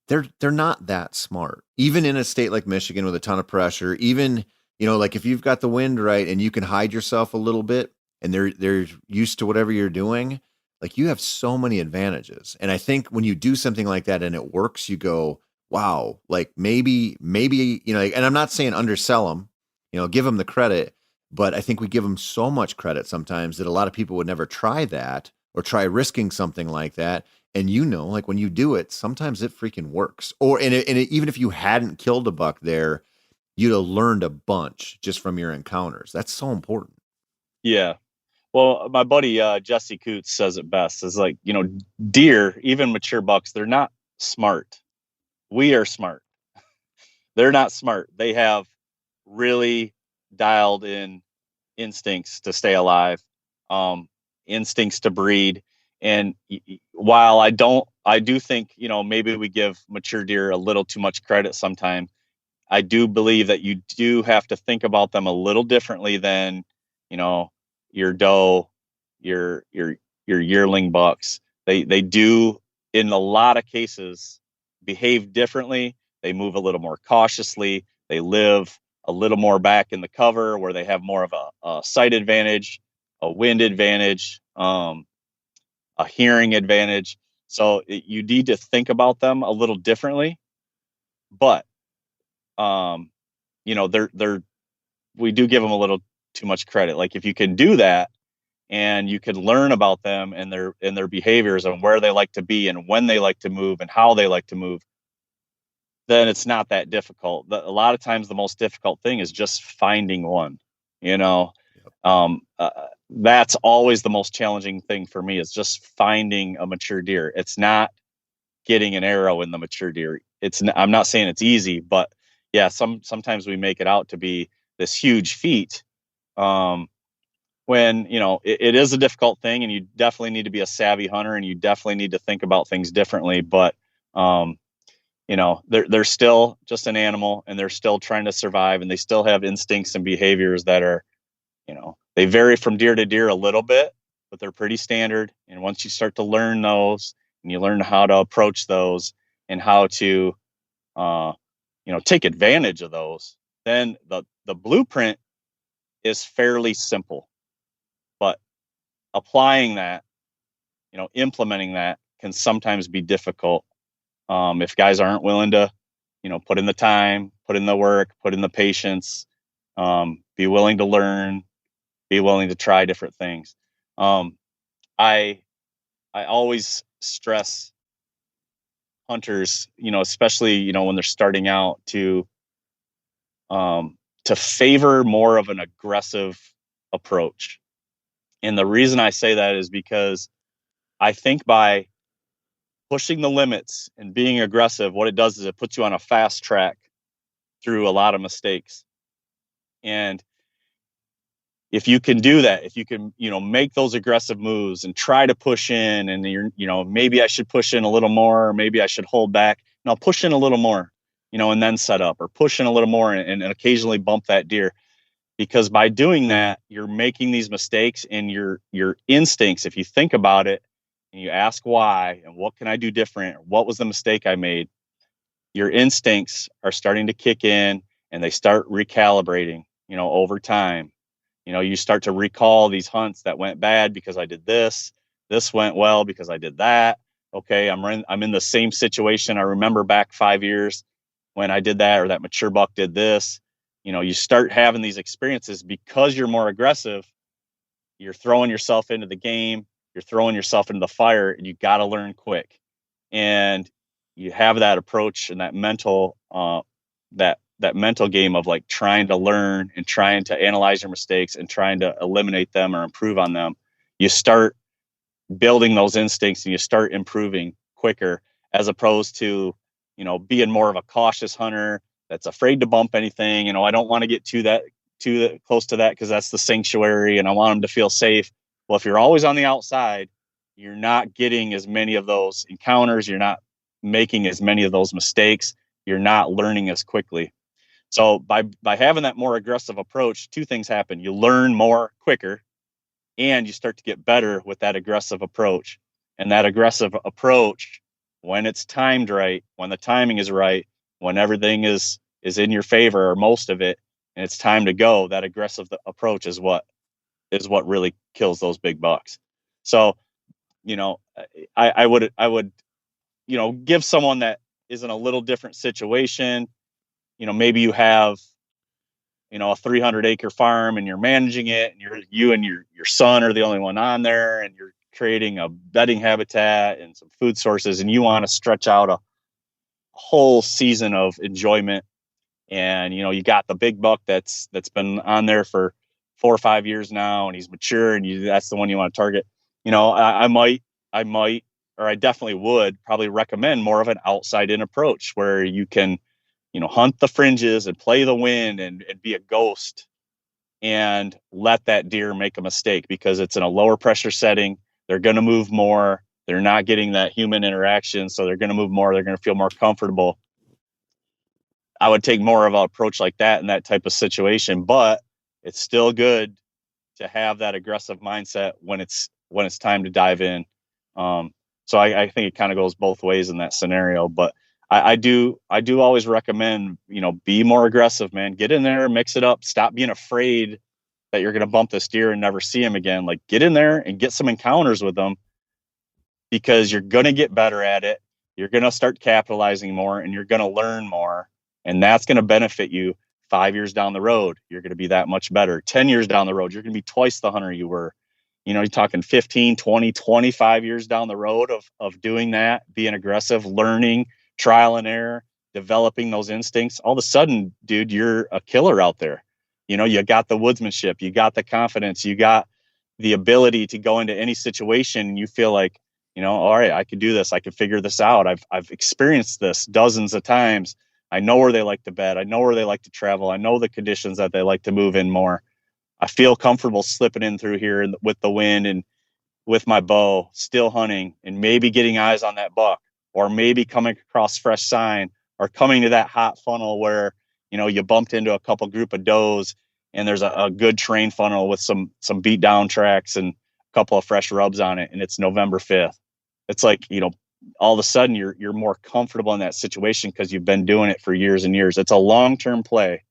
they're not that smart. Even in a state like Michigan with a ton of pressure, even, like if you've got the wind right and you can hide yourself a little bit and they're used to whatever you're doing, like you have so many advantages. And I think when you do something like that and it works, you go, wow, like maybe, and I'm not saying undersell them, give them the credit, but I think we give them so much credit sometimes that a lot of people would never try that or try risking something like that. And like when you do it, sometimes it freaking works. Even if you hadn't killed a buck there, you'd have learned a bunch just from your encounters. That's so important. Yeah. Well, my buddy Jesse Coots says it best. Is like, deer, even mature bucks, they're not smart. We are smart. They're not smart. They have really dialed in instincts to stay alive, um, instincts to breed. And while I do think, maybe we give mature deer a little too much credit sometimes. I do believe that you do have to think about them a little differently than, your doe, your yearling bucks. They do, in a lot of cases, behave differently. They move a little more cautiously. They live a little more back in the cover where they have more of a sight advantage, a wind advantage, a hearing advantage. So you need to think about them a little differently. But they're we do give them a little too much credit. Like, if you can do that and you can learn about them and their behaviors and where they like to be and when they like to move and how they like to move, then it's not that difficult. A lot of times the most difficult thing is just finding one, you know. Yep. That's always the most challenging thing for me, is just finding a mature deer. It's not getting an arrow in the mature deer. I'm not saying it's easy, but yeah, sometimes we make it out to be this huge feat, when it is a difficult thing, and you definitely need to be a savvy hunter, and you definitely need to think about things differently. But they're still just an animal, and they're still trying to survive, and they still have instincts and behaviors that are, they vary from deer to deer a little bit, but they're pretty standard. And once you start to learn those, and you learn how to approach those and how to take advantage of those, then the blueprint is fairly simple. But applying that, implementing that can sometimes be difficult, if guys aren't willing to, put in the time, put in the work, put in the patience, be willing to learn, be willing to try different things. I always stress hunters, especially, when they're starting out, to favor more of an aggressive approach. And the reason I say that is because I think by pushing the limits and being aggressive, what it does is it puts you on a fast track through a lot of mistakes. And if you can do that, if you can, make those aggressive moves and try to push in, and maybe I should push in a little more, or maybe I should hold back. And I'll push in a little more, and then set up, or push in a little more and occasionally bump that deer. Because by doing that, you're making these mistakes, and your instincts, if you think about it and you ask why and what can I do different, what was the mistake I made, your instincts are starting to kick in, and they start recalibrating, over time. You start to recall these hunts that went bad because I did this. This went well because I did that. Okay, I'm in the same situation. I remember back 5 years when I did that, or that mature buck did this. You start having these experiences because you're more aggressive. You're throwing yourself into the game. You're throwing yourself into the fire, and you got to learn quick. And you have that approach and that mental, that mental game of, like, trying to learn and trying to analyze your mistakes and trying to eliminate them or improve on them. You start building those instincts, and you start improving quicker, as opposed to, being more of a cautious hunter that's afraid to bump anything. I don't want to get too close to that, because that's the sanctuary and I want them to feel safe. Well, if you're always on the outside, you're not getting as many of those encounters. You're not making as many of those mistakes. You're not learning as quickly. So by having that more aggressive approach, two things happen. You learn more quicker, and you start to get better with that aggressive approach. And that aggressive approach, when it's timed right, when the timing is right, when everything is in your favor, or most of it, and it's time to go, that aggressive approach is what really kills those big bucks. So, I would, give someone that is in a little different situation. Maybe you have, a 300-acre farm, and you're managing it, and you and your son are the only one on there, and you're creating a bedding habitat and some food sources, and you want to stretch out a whole season of enjoyment. And you got the big buck that's been on there for 4 or 5 years now, and he's mature, and that's the one you want to target. I might or I definitely would probably recommend more of an outside in approach where you can, hunt the fringes and play the wind and be a ghost and let that deer make a mistake, because it's in a lower pressure setting. They're going to move more. They're not getting that human interaction. So they're going to move more. They're going to feel more comfortable. I would take more of an approach like that in that type of situation, but it's still good to have that aggressive mindset when it's time to dive in. So I think it kind of goes both ways in that scenario, but I do always recommend, be more aggressive, man. Get in there, mix it up. Stop being afraid that you're going to bump this deer and never see him again. Like, get in there and get some encounters with them, because you're going to get better at it. You're going to start capitalizing more, and you're going to learn more. And that's going to benefit you 5 years down the road. You're going to be that much better. 10 years down the road, you're going to be twice the hunter you were. You're talking 15, 20, 25 years down the road of doing that, being aggressive, learning, trial and error, developing those instincts. All of a sudden, dude, you're a killer out there. You got the woodsmanship, you got the confidence, you got the ability to go into any situation and you feel like, all right, I can do this. I can figure this out. I've experienced this dozens of times. I know where they like to bed. I know where they like to travel. I know the conditions that they like to move in more. I feel comfortable slipping in through here with the wind and with my bow, still hunting and maybe getting eyes on that buck, or maybe coming across fresh sign, or coming to that hot funnel where, you bumped into a couple group of does and there's a good terrain funnel with some beat down tracks and a couple of fresh rubs on it. And it's November 5th. It's like, all of a sudden you're more comfortable in that situation because you've been doing it for years and years. It's a long-term play.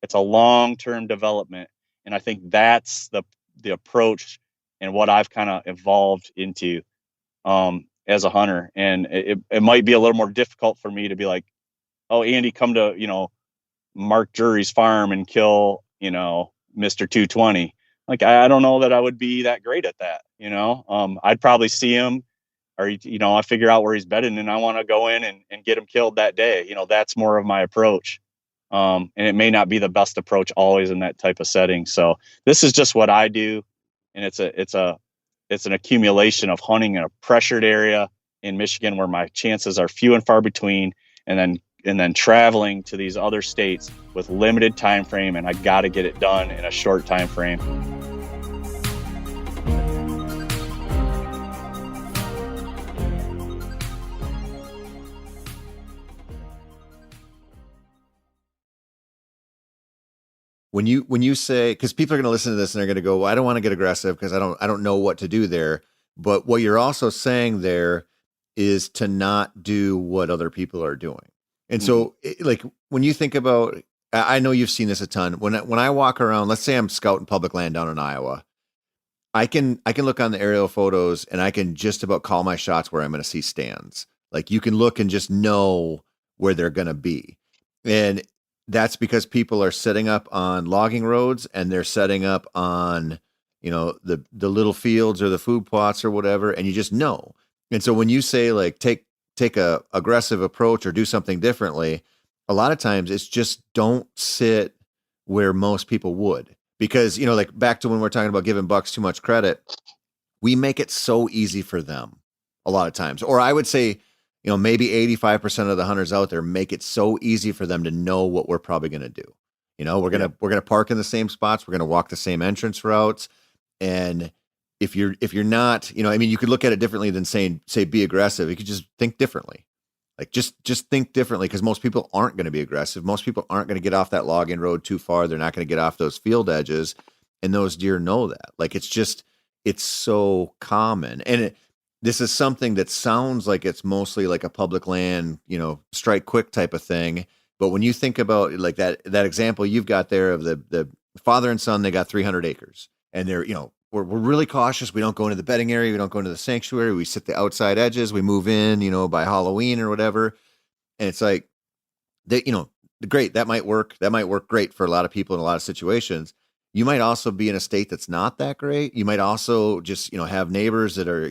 It's a long-term development. And I think that's the approach and what I've kind of evolved into as a hunter. And it might be a little more difficult for me to be like, oh, Andy, come to, Mark Jury's farm and kill, Mr. 220. Like, I don't know that I would be that great at that. I'd probably see him, or, I figure out where he's bedding and I want to go in and get him killed that day. That's more of my approach. And it may not be the best approach always in that type of setting. So this is just what I do. And it's an accumulation of hunting in a pressured area in Michigan where my chances are few and far between, and then traveling to these other states with limited time frame, and I got to get it done in a short time frame. When you say, because people are going to listen to this and they're going to go, well, I don't want to get aggressive because I don't know what to do there. But what you're also saying there is to not do what other people are doing. And so, like, when you think about, I know you've seen this a ton. When I walk around, let's say I'm scouting public land down in Iowa, I can look on the aerial photos and I can just about call my shots where I'm going to see stands. Like, you can look and just know where they're going to be. And that's because people are setting up on logging roads and they're setting up on, the little fields or the food plots or whatever. And you just know. And so when you say, like, take a aggressive approach or do something differently, a lot of times it's just don't sit where most people would, because, like, back to when we're talking about giving bucks too much credit, we make it so easy for them a lot of times. Or I would say, maybe 85% of the hunters out there make it so easy for them to know what we're probably going to do. We're going to park in the same spots. We're going to walk the same entrance routes. And if you're not, you could look at it differently than say be aggressive. You could just think differently. Like, just think differently, because most people aren't going to be aggressive. Most people aren't going to get off that logging road too far. They're not going to get off those field edges. And those deer know that. Like, it's so common. And this is something that sounds like it's mostly like a public land, strike quick type of thing. But when you think about, like, that example you've got there of the father and son, they got 300 acres and they're, we're really cautious. We don't go into the bedding area. We don't go into the sanctuary. We sit the outside edges. We move in, by Halloween or whatever. And it's like, great. That might work. That might work great for a lot of people in a lot of situations. You might also be in a state that's not that great. You might also just, have neighbors that are,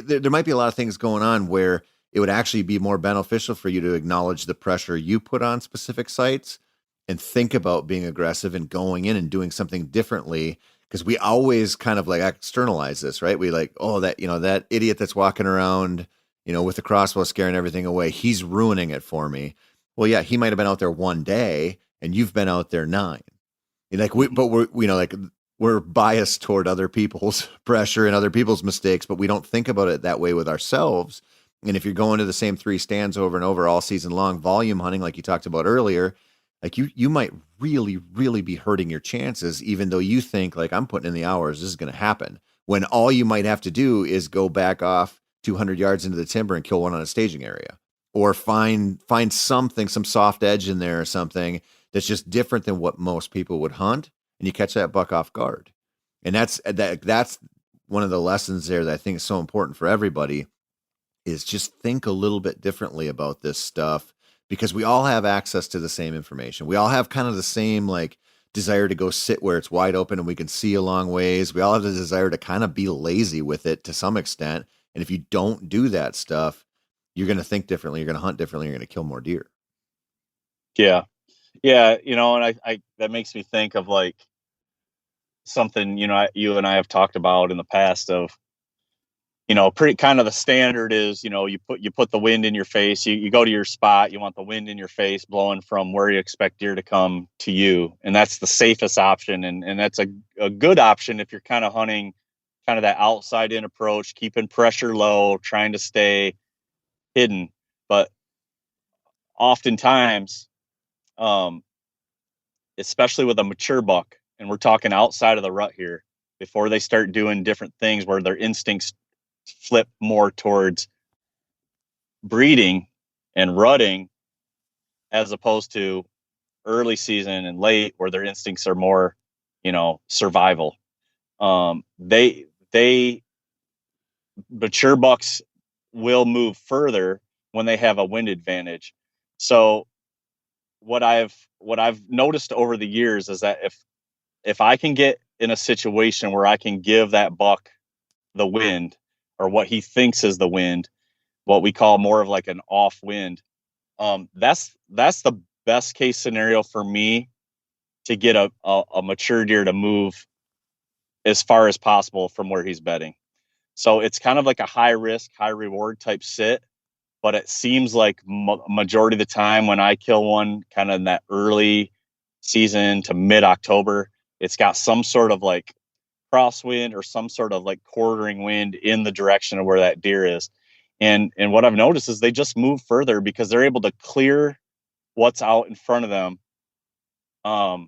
there might be a lot of things going on where it would actually be more beneficial for you to acknowledge the pressure you put on specific sites and think about being aggressive and going in and doing something differently. Because we always kind of like externalize this, right? We like, oh, that, that idiot that's walking around, with the crossbow scaring everything away, he's ruining it for me. Well, yeah, he might have been out there one day and you've been out there 9. We're biased toward other people's pressure and other people's mistakes, but we don't think about it that way with ourselves. And if you're going to the same 3 stands over and over all season long, volume hunting, like you talked about earlier, like you might really, really be hurting your chances, even though you think like, I'm putting in the hours, this is going to happen. When all you might have to do is go back off 200 yards into the timber and kill one on a staging area, or find something, some soft edge in there or something that's just different than what most people would hunt, and you catch that buck off guard. And that's one of the lessons there that I think is so important for everybody, is just think a little bit differently about this stuff, because we all have access to the same information. We all have kind of the same like desire to go sit where it's wide open and we can see a long ways. We all have the desire to kind of be lazy with it to some extent. And if you don't do that stuff, you're going to think differently. You're going to hunt differently. You're going to kill more deer. Yeah. Yeah. And I that makes me think of like something, you and I have talked about in the past of, pretty kind of the standard is, you put the wind in your face, you go to your spot, you want the wind in your face blowing from where you expect deer to come to you. And that's the safest option. And that's a good option if you're kind of hunting kind of that outside in approach, keeping pressure low, trying to stay hidden. But oftentimes, especially with a mature buck, and we're talking outside of the rut here, before they start doing different things where their instincts flip more towards breeding and rutting, as opposed to early season and late where their instincts are more, survival. They mature bucks will move further when they have a wind advantage. So what I've noticed over the years is that if I can get in a situation where I can give that buck the wind, or what he thinks is the wind, what we call more of like an off wind, that's the best case scenario for me to get a mature deer to move as far as possible from where he's bedding. So it's kind of like a high risk, high reward type sit, but it seems like majority of the time when I kill one kind of in that early season to mid-October, it's got some sort of like crosswind or some sort of like quartering wind in the direction of where that deer is. And what I've noticed is they just move further because they're able to clear what's out in front of them, from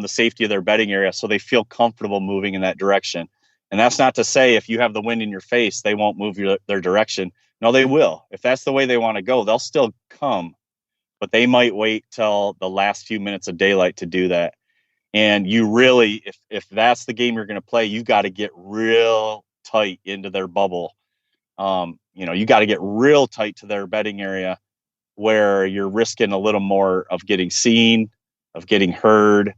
the safety of their bedding area. So they feel comfortable moving in that direction. And that's not to say if you have the wind in your face, they won't move their direction. No, they will. If that's the way they want to go, they'll still come, but they might wait till the last few minutes of daylight to do that. And you really, if that's the game you're going to play, you got to get real tight into their bubble. You got to get real tight to their bedding area where you're risking a little more of getting seen, of getting heard,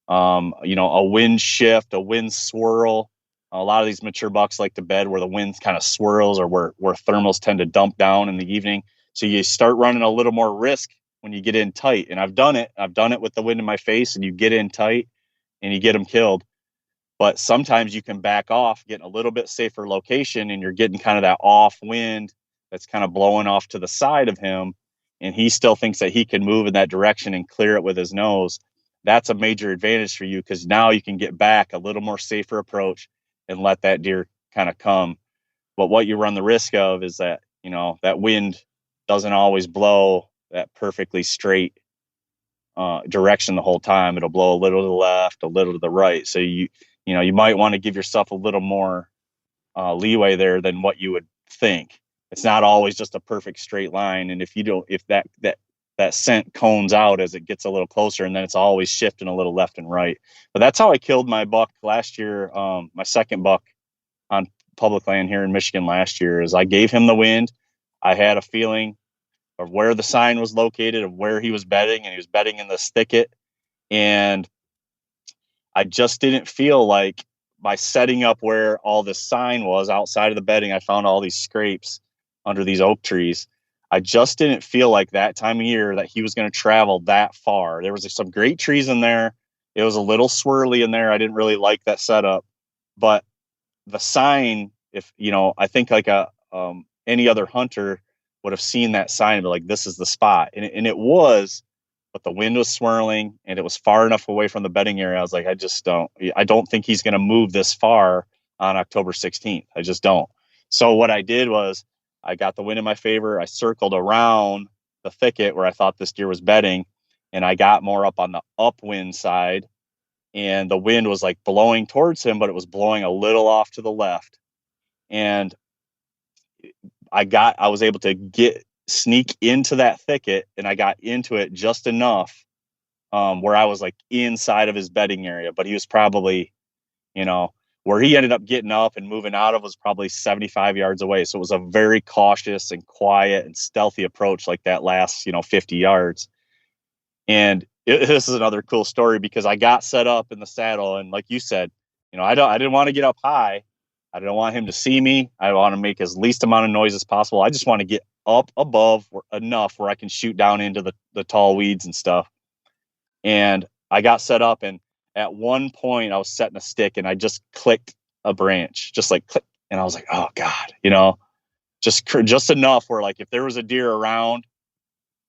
a wind shift, a wind swirl. A lot of these mature bucks like to bed where the wind kind of swirls, or where thermals tend to dump down in the evening. So you start running a little more risk when you get in tight. And I've done it with the wind in my face, and you get in tight and you get them killed. But sometimes you can back off, get in a little bit safer location, and you're getting kind of that off wind that's kind of blowing off to the side of him. And he still thinks that he can move in that direction and clear it with his nose. That's a major advantage for you, because now you can get back a little more safer approach and let that deer kind of come. But what you run the risk of is that, that wind doesn't always blow that perfectly straight direction the whole time. It'll blow a little to the left, a little to the right. So you might want to give yourself a little more leeway there than what you would think. It's not always just a perfect straight line. And if that scent cones out as it gets a little closer, and then it's always shifting a little left and right. But that's how I killed my buck last year. My second buck on public land here in Michigan last year, is I gave him the wind. I had a feeling of where the sign was located, of where he was bedding, and he was bedding in this thicket. And I just didn't feel like, by setting up where all this sign was outside of the bedding, I found all these scrapes under these oak trees. I just didn't feel like that time of year that he was going to travel that far. There was some great trees in there. It was a little swirly in there. I didn't really like that setup, but the sign, I think like a any other hunter would have seen that sign and be like, this is the spot. And it was, but the wind was swirling and it was far enough away from the bedding area. I was like, I don't think he's going to move this far on October 16th. I just don't. So what I did was I got the wind in my favor. I circled around the thicket where I thought this deer was bedding, and I got more up on the upwind side, and the wind was like blowing towards him, but it was blowing a little off to the left. And I was able to sneak into that thicket, and I got into it just enough where I was like inside of his bedding area, but he was probably, where he ended up getting up and moving out of was probably 75 yards away. So it was a very cautious and quiet and stealthy approach, like that last, 50 yards. And this is another cool story because I got set up in the saddle. And like you said, I didn't want to get up high. I didn't want him to see me. I want to make as least amount of noise as possible. I just want to get up above enough where I can shoot down into the tall weeds and stuff. And I got set up, and at one point I was setting a stick and I just clicked a branch, just like click. And I was like, oh God, just enough where like if there was a deer around,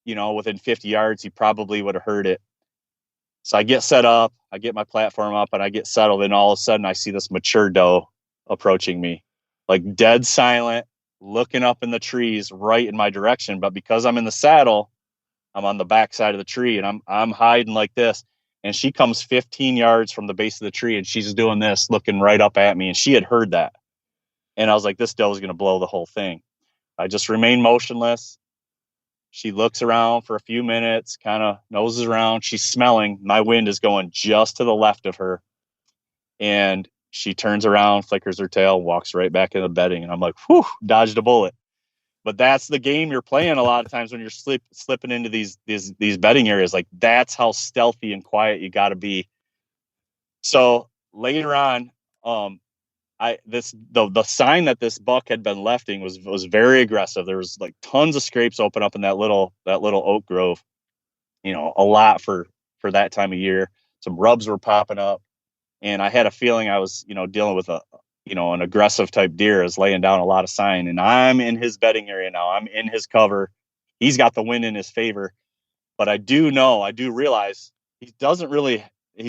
within 50 yards, he probably would have heard it. So I get set up, I get my platform up, and I get settled. And all of a sudden I see this mature doe approaching me, like dead silent, looking up in the trees right in my direction. But because I'm in the saddle, I'm on the back side of the tree, and I'm hiding like this. And she comes 15 yards from the base of the tree, and she's doing this, looking right up at me. And she had heard that. And I was like, this doe is going to blow the whole thing. I just remain motionless. She looks around for a few minutes, kind of noses around. She's smelling. My wind is going just to the left of her. And she turns around, flickers her tail, walks right back in the bedding. And I'm like, whew, dodged a bullet. But that's the game you're playing a lot of times when you're slipping into these bedding areas. Like, that's how stealthy and quiet you got to be. So later on, the sign that this buck had been lefting was very aggressive. There was like tons of scrapes open up in that little oak grove, a lot for that time of year. Some rubs were popping up, and I had a feeling I was, dealing with an aggressive type deer is laying down a lot of sign. And I'm in his bedding area now. I'm in his cover. He's got the wind in his favor. But I do realize he's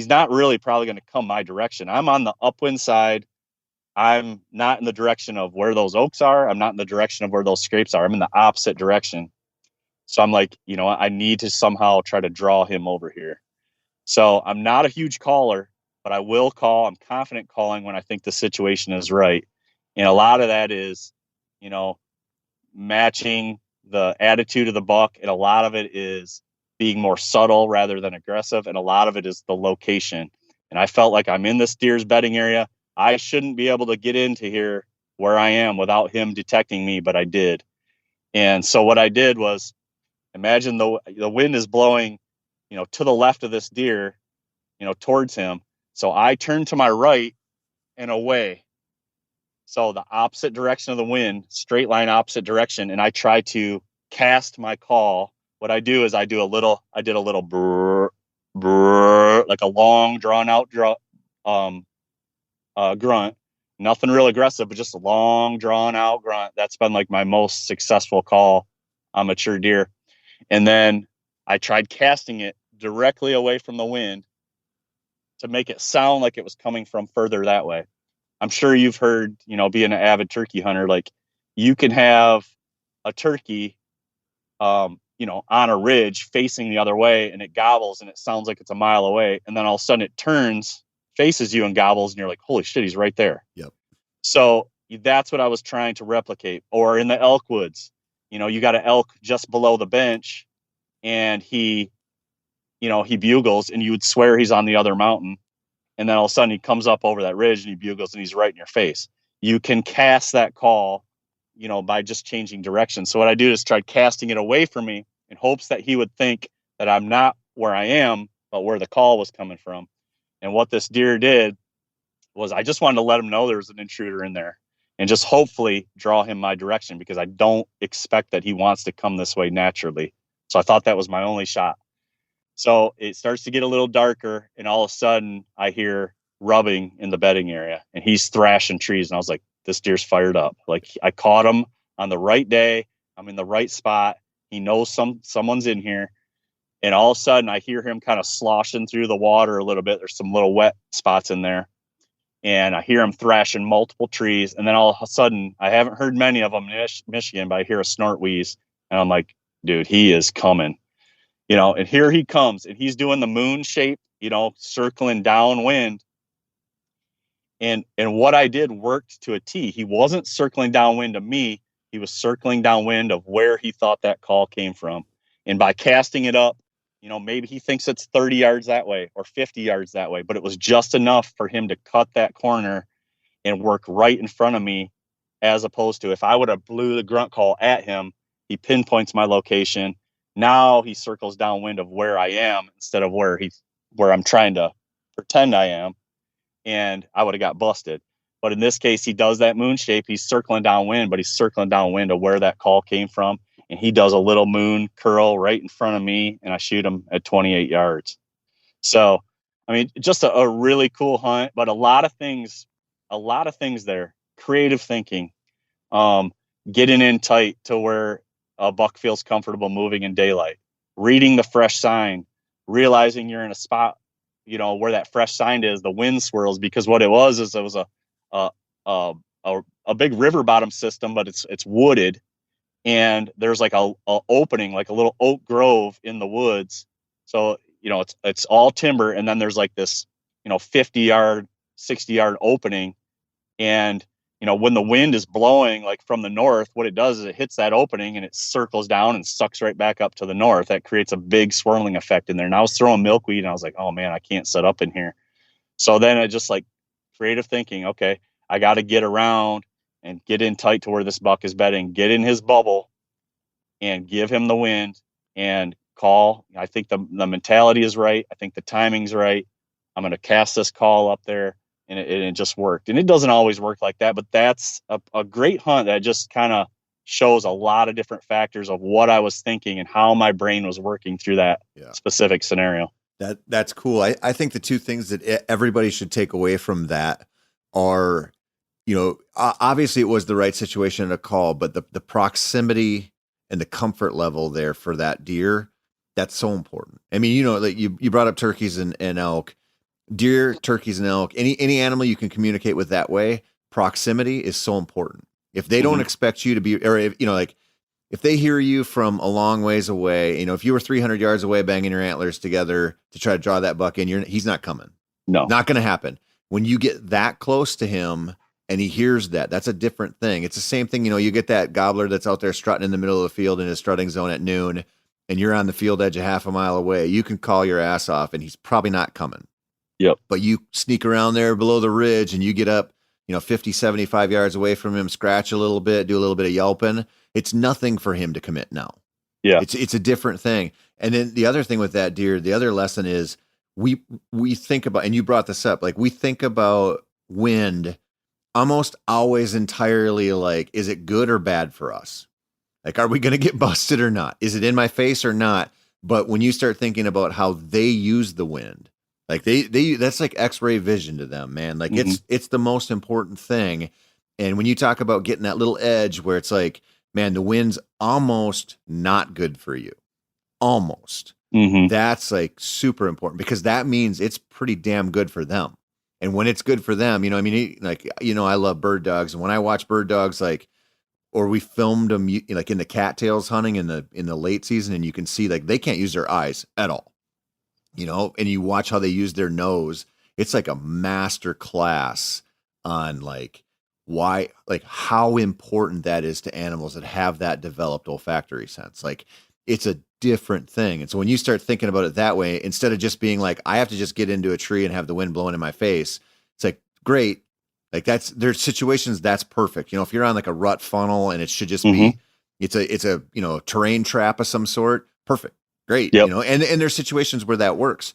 not really probably going to come my direction. I'm on the upwind side. I'm not in the direction of where those oaks are. I'm not in the direction of where those scrapes are. I'm in the opposite direction. So I'm like, I need to somehow try to draw him over here. So I'm not a huge caller, but I will call. I'm confident calling when I think the situation is right. And a lot of that is, matching the attitude of the buck. And a lot of it is being more subtle rather than aggressive. And a lot of it is the location. And I felt like I'm in this deer's bedding area. I shouldn't be able to get into here where I am without him detecting me, but I did. And so what I did was, imagine the wind is blowing, to the left of this deer, towards him. So I turned to my right and away. So the opposite direction of the wind, straight line opposite direction. And I try to cast my call. What I do is I did a little brrr, brrr, like a long drawn out grunt. Nothing real aggressive, but just a long drawn out grunt. That's been like my most successful call on mature deer. And then I tried casting it directly away from the wind to make it sound like it was coming from further that way. I'm sure you've heard, being an avid turkey hunter, like you can have a turkey, on a ridge facing the other way, and it gobbles and it sounds like it's a mile away. And then all of a sudden it turns, faces you and gobbles, and you're like, holy shit, he's right there. Yep. So that's what I was trying to replicate. Or in the elk woods, you got an elk just below the bench, and he bugles, and you would swear he's on the other mountain. And then all of a sudden he comes up over that ridge and he bugles and he's right in your face. You can cast that call, by just changing direction. So what I do is try casting it away from me in hopes that he would think that I'm not where I am, but where the call was coming from. And what this deer did was I just wanted to let him know there was an intruder in there and just hopefully draw him my direction, because I don't expect that he wants to come this way naturally. So I thought that was my only shot. So it starts to get a little darker, and all of a sudden I hear rubbing in the bedding area, and he's thrashing trees. And I was like, this deer's fired up. Like, I caught him on the right day. I'm in the right spot. He knows someone's in here. And all of a sudden I hear him kind of sloshing through the water a little bit. There's some little wet spots in there. And I hear him thrashing multiple trees. And then all of a sudden, I haven't heard many of them in Michigan, but I hear a snort wheeze. And I'm like, dude, he is coming. And here he comes. And he's doing the moon shape, circling downwind. And what I did worked to a T. He wasn't circling downwind of me. He was circling downwind of where he thought that call came from. And by casting it up, maybe he thinks it's 30 yards that way or 50 yards that way, but it was just enough for him to cut that corner and work right in front of me, as opposed to if I would have blew the grunt call at him, he pinpoints my location. Now he circles downwind of where I am instead of where I'm trying to pretend I am. And I would have got busted. But in this case, he does that moon shape. He's circling downwind, but he's circling downwind of where that call came from. And he does a little moon curl right in front of me, and I shoot him at 28 yards. So, just a really cool hunt, but a lot of things there. Creative thinking, getting in tight to where a buck feels comfortable moving in daylight, reading the fresh sign, realizing you're in a spot, where that fresh sign is, the wind swirls, because what it was a big river bottom system, but it's wooded. And there's like a opening, like a little oak grove in the woods. So, it's all timber. And then there's like this, 50 yard, 60 yard opening. And, when the wind is blowing like from the north, what it does is it hits that opening and it circles down and sucks right back up to the north. That creates a big swirling effect in there. And I was throwing milkweed and I was like, oh man, I can't set up in here. So then I just like creative thinking. Okay, I got to get around and get in tight to where this buck is bedding, get in his bubble and give him the wind and call. I think the mentality is right. I think the timing's right. I'm going to cast this call up there, and it just worked. And it doesn't always work like that, but that's a great hunt that just kind of shows a lot of different factors of what I was thinking and how my brain was working through that specific scenario. That's cool. I think the two things that everybody should take away from that are, obviously it was the right situation to call, but the proximity and the comfort level there for that deer, that's so important. Like you brought up turkeys and elk, deer, turkeys and elk, any animal you can communicate with that way, proximity is so important. If they don't expect you to be, or if they hear you from a long ways away, if you were 300 yards away banging your antlers together to try to draw that buck in, he's not coming. No, not going to happen. When you get that close to him and he hears that's a different thing. It's the same thing. You get that gobbler that's out there strutting in the middle of the field in his strutting zone at noon, and you're on the field edge a half a mile away. You can call your ass off and he's probably not coming. Yep. But you sneak around there below the ridge and you get up, 50, 75 yards away from him, scratch a little bit, do a little bit of yelping. It's nothing for him to commit now. Yeah. It's a different thing. And then the other thing with that deer, the other lesson is we think about, and you brought this up, like we think about wind almost always entirely like, is it good or bad for us? Like, are we going to get busted or not? Is it in my face or not? But when you start thinking about how they use the wind, like they that's like X-ray vision to them, man. Like it's the most important thing. And when you talk about getting that little edge where it's like, man, the wind's almost not good for you. Almost. That's like super important because that means it's pretty damn good for them. And when it's good for them, I love bird dogs. And when I watch bird dogs, or we filmed them like in the cattails hunting in the late season, and you can see like they can't use their eyes at all, and you watch how they use their nose. It's like a master class on how important that is to animals that have that developed olfactory sense. Like it's a different thing. And so when you start thinking about it that way, instead of just being like, I have to just get into a tree and have the wind blowing in my face, it's like, great. Like there's situations that's perfect. If you're on like a rut funnel and it should just be, it's a terrain trap of some sort. Perfect. Great. Yep. And there's situations where that works,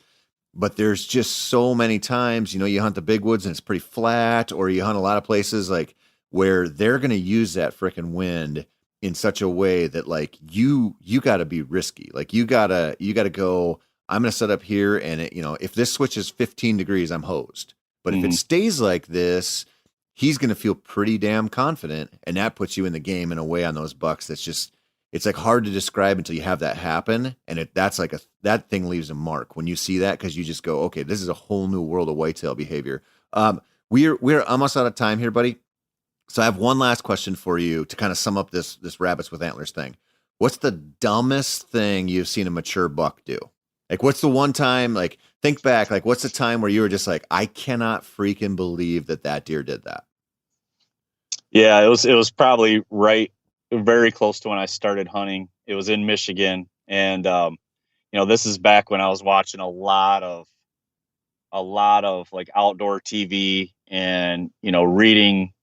but there's just so many times, you hunt the big woods and it's pretty flat, or you hunt a lot of places like where they're going to use that frickin' wind in such a way that like you got to be risky. Like you gotta go, I'm going to set up here. And if this switches 15 degrees, I'm hosed. But if it stays like this, he's going to feel pretty damn confident. And that puts you in the game in a way on those bucks. That's just, it's like hard to describe until you have that happen. And that's like that thing leaves a mark when you see that, because you just go, okay, this is a whole new world of whitetail behavior. We're almost out of time here, buddy. So I have one last question for you to kind of sum up this rabbits with antlers thing. What's the dumbest thing you've seen a mature buck do? Like, what's the one time, like, think back, like, what's the time where you were just like, I cannot freaking believe that deer did that? Yeah, it was probably very close to when I started hunting. It was in Michigan. And, this is back when I was watching a lot of like outdoor TV and, reading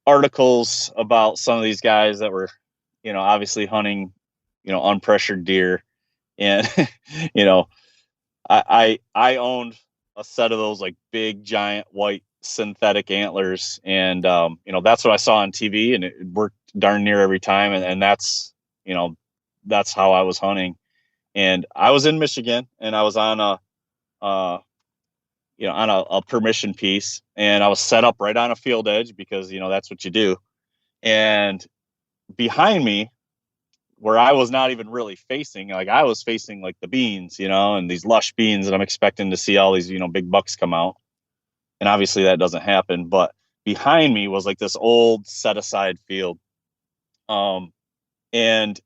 articles about some of these guys that were, obviously hunting, unpressured deer. And, I owned a set of those like big giant white synthetic antlers. And, that's what I saw on TV, and it worked darn near every time. And that's, that's how I was hunting. And I was in Michigan, and I was on on a permission piece, and I was set up right on a field edge because, that's what you do. And behind me, where I was not even really facing, like I was facing like the beans, and these lush beans, and I'm expecting to see all these, big bucks come out. And obviously that doesn't happen. But behind me was like this old set aside field. And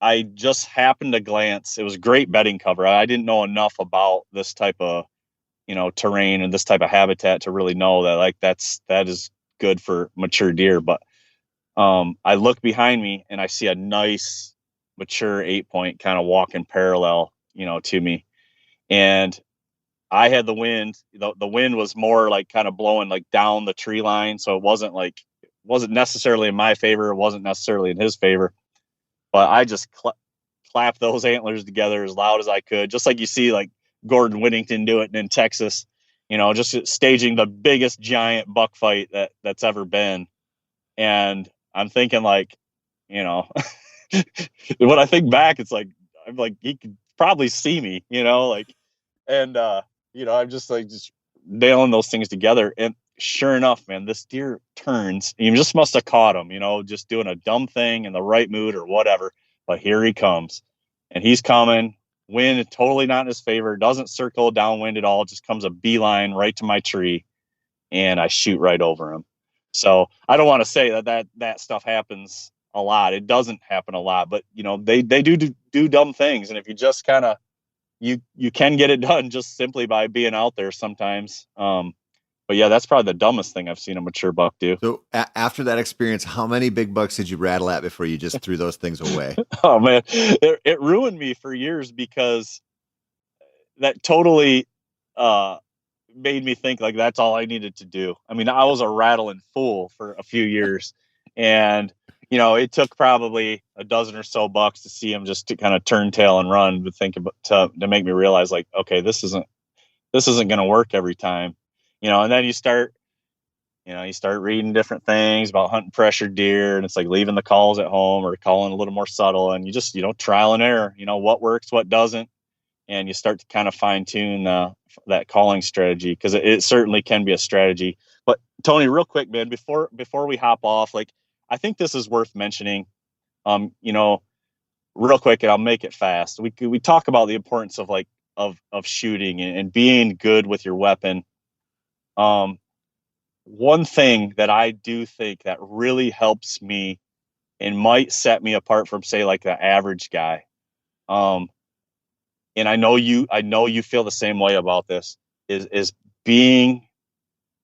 I just happened to glance. It was great bedding cover. I didn't know enough about this type of, terrain and this type of habitat to really know that like that is good for mature deer. But I look behind me and I see a nice mature 8-point kind of walking parallel, to me. And I had the wind. The wind was more like kind of blowing like down the tree line. So it wasn't necessarily in my favor. It wasn't necessarily in his favor. But I just clapped those antlers together as loud as I could, just like you see like Gordon Whittington do it in Texas, just staging the biggest giant buck fight that's ever been. And I'm thinking like, when I think back, it's like, I'm like, he could probably see me, and, I'm just nailing those things together. And sure enough, man, this deer turns. You just must have caught him, just doing a dumb thing in the right mood or whatever. But here he comes, and he's coming. Wind totally not in his favor. Doesn't circle downwind at all. Just comes a beeline right to my tree, and I shoot right over him. So I don't want to say that stuff happens a lot. It doesn't happen a lot, but they do dumb things, and if you just kind of you can get it done just simply by being out there sometimes. But yeah, that's probably the dumbest thing I've seen a mature buck do. So after that experience, how many big bucks did you rattle at before you just threw those things away? Oh man, it ruined me for years, because that totally made me think like that's all I needed to do. I mean, I was a rattling fool for a few years, and it took probably a dozen or so bucks to see him just to kind of turn tail and run, but to make me realize like, okay, this isn't going to work every time, and then you start reading different things about hunting pressured deer, and it's like leaving the calls at home or calling a little more subtle, and you just, trial and error, what works, what doesn't. And you start to kind of fine tune that calling strategy, because it certainly can be a strategy. But Tony, real quick, man, before we hop off, like, I think this is worth mentioning, real quick, and I'll make it fast. We talk about the importance of like, of shooting and being good with your weapon. One thing that I do think that really helps me and might set me apart from, say, like the average guy. And I know you feel the same way about this, is being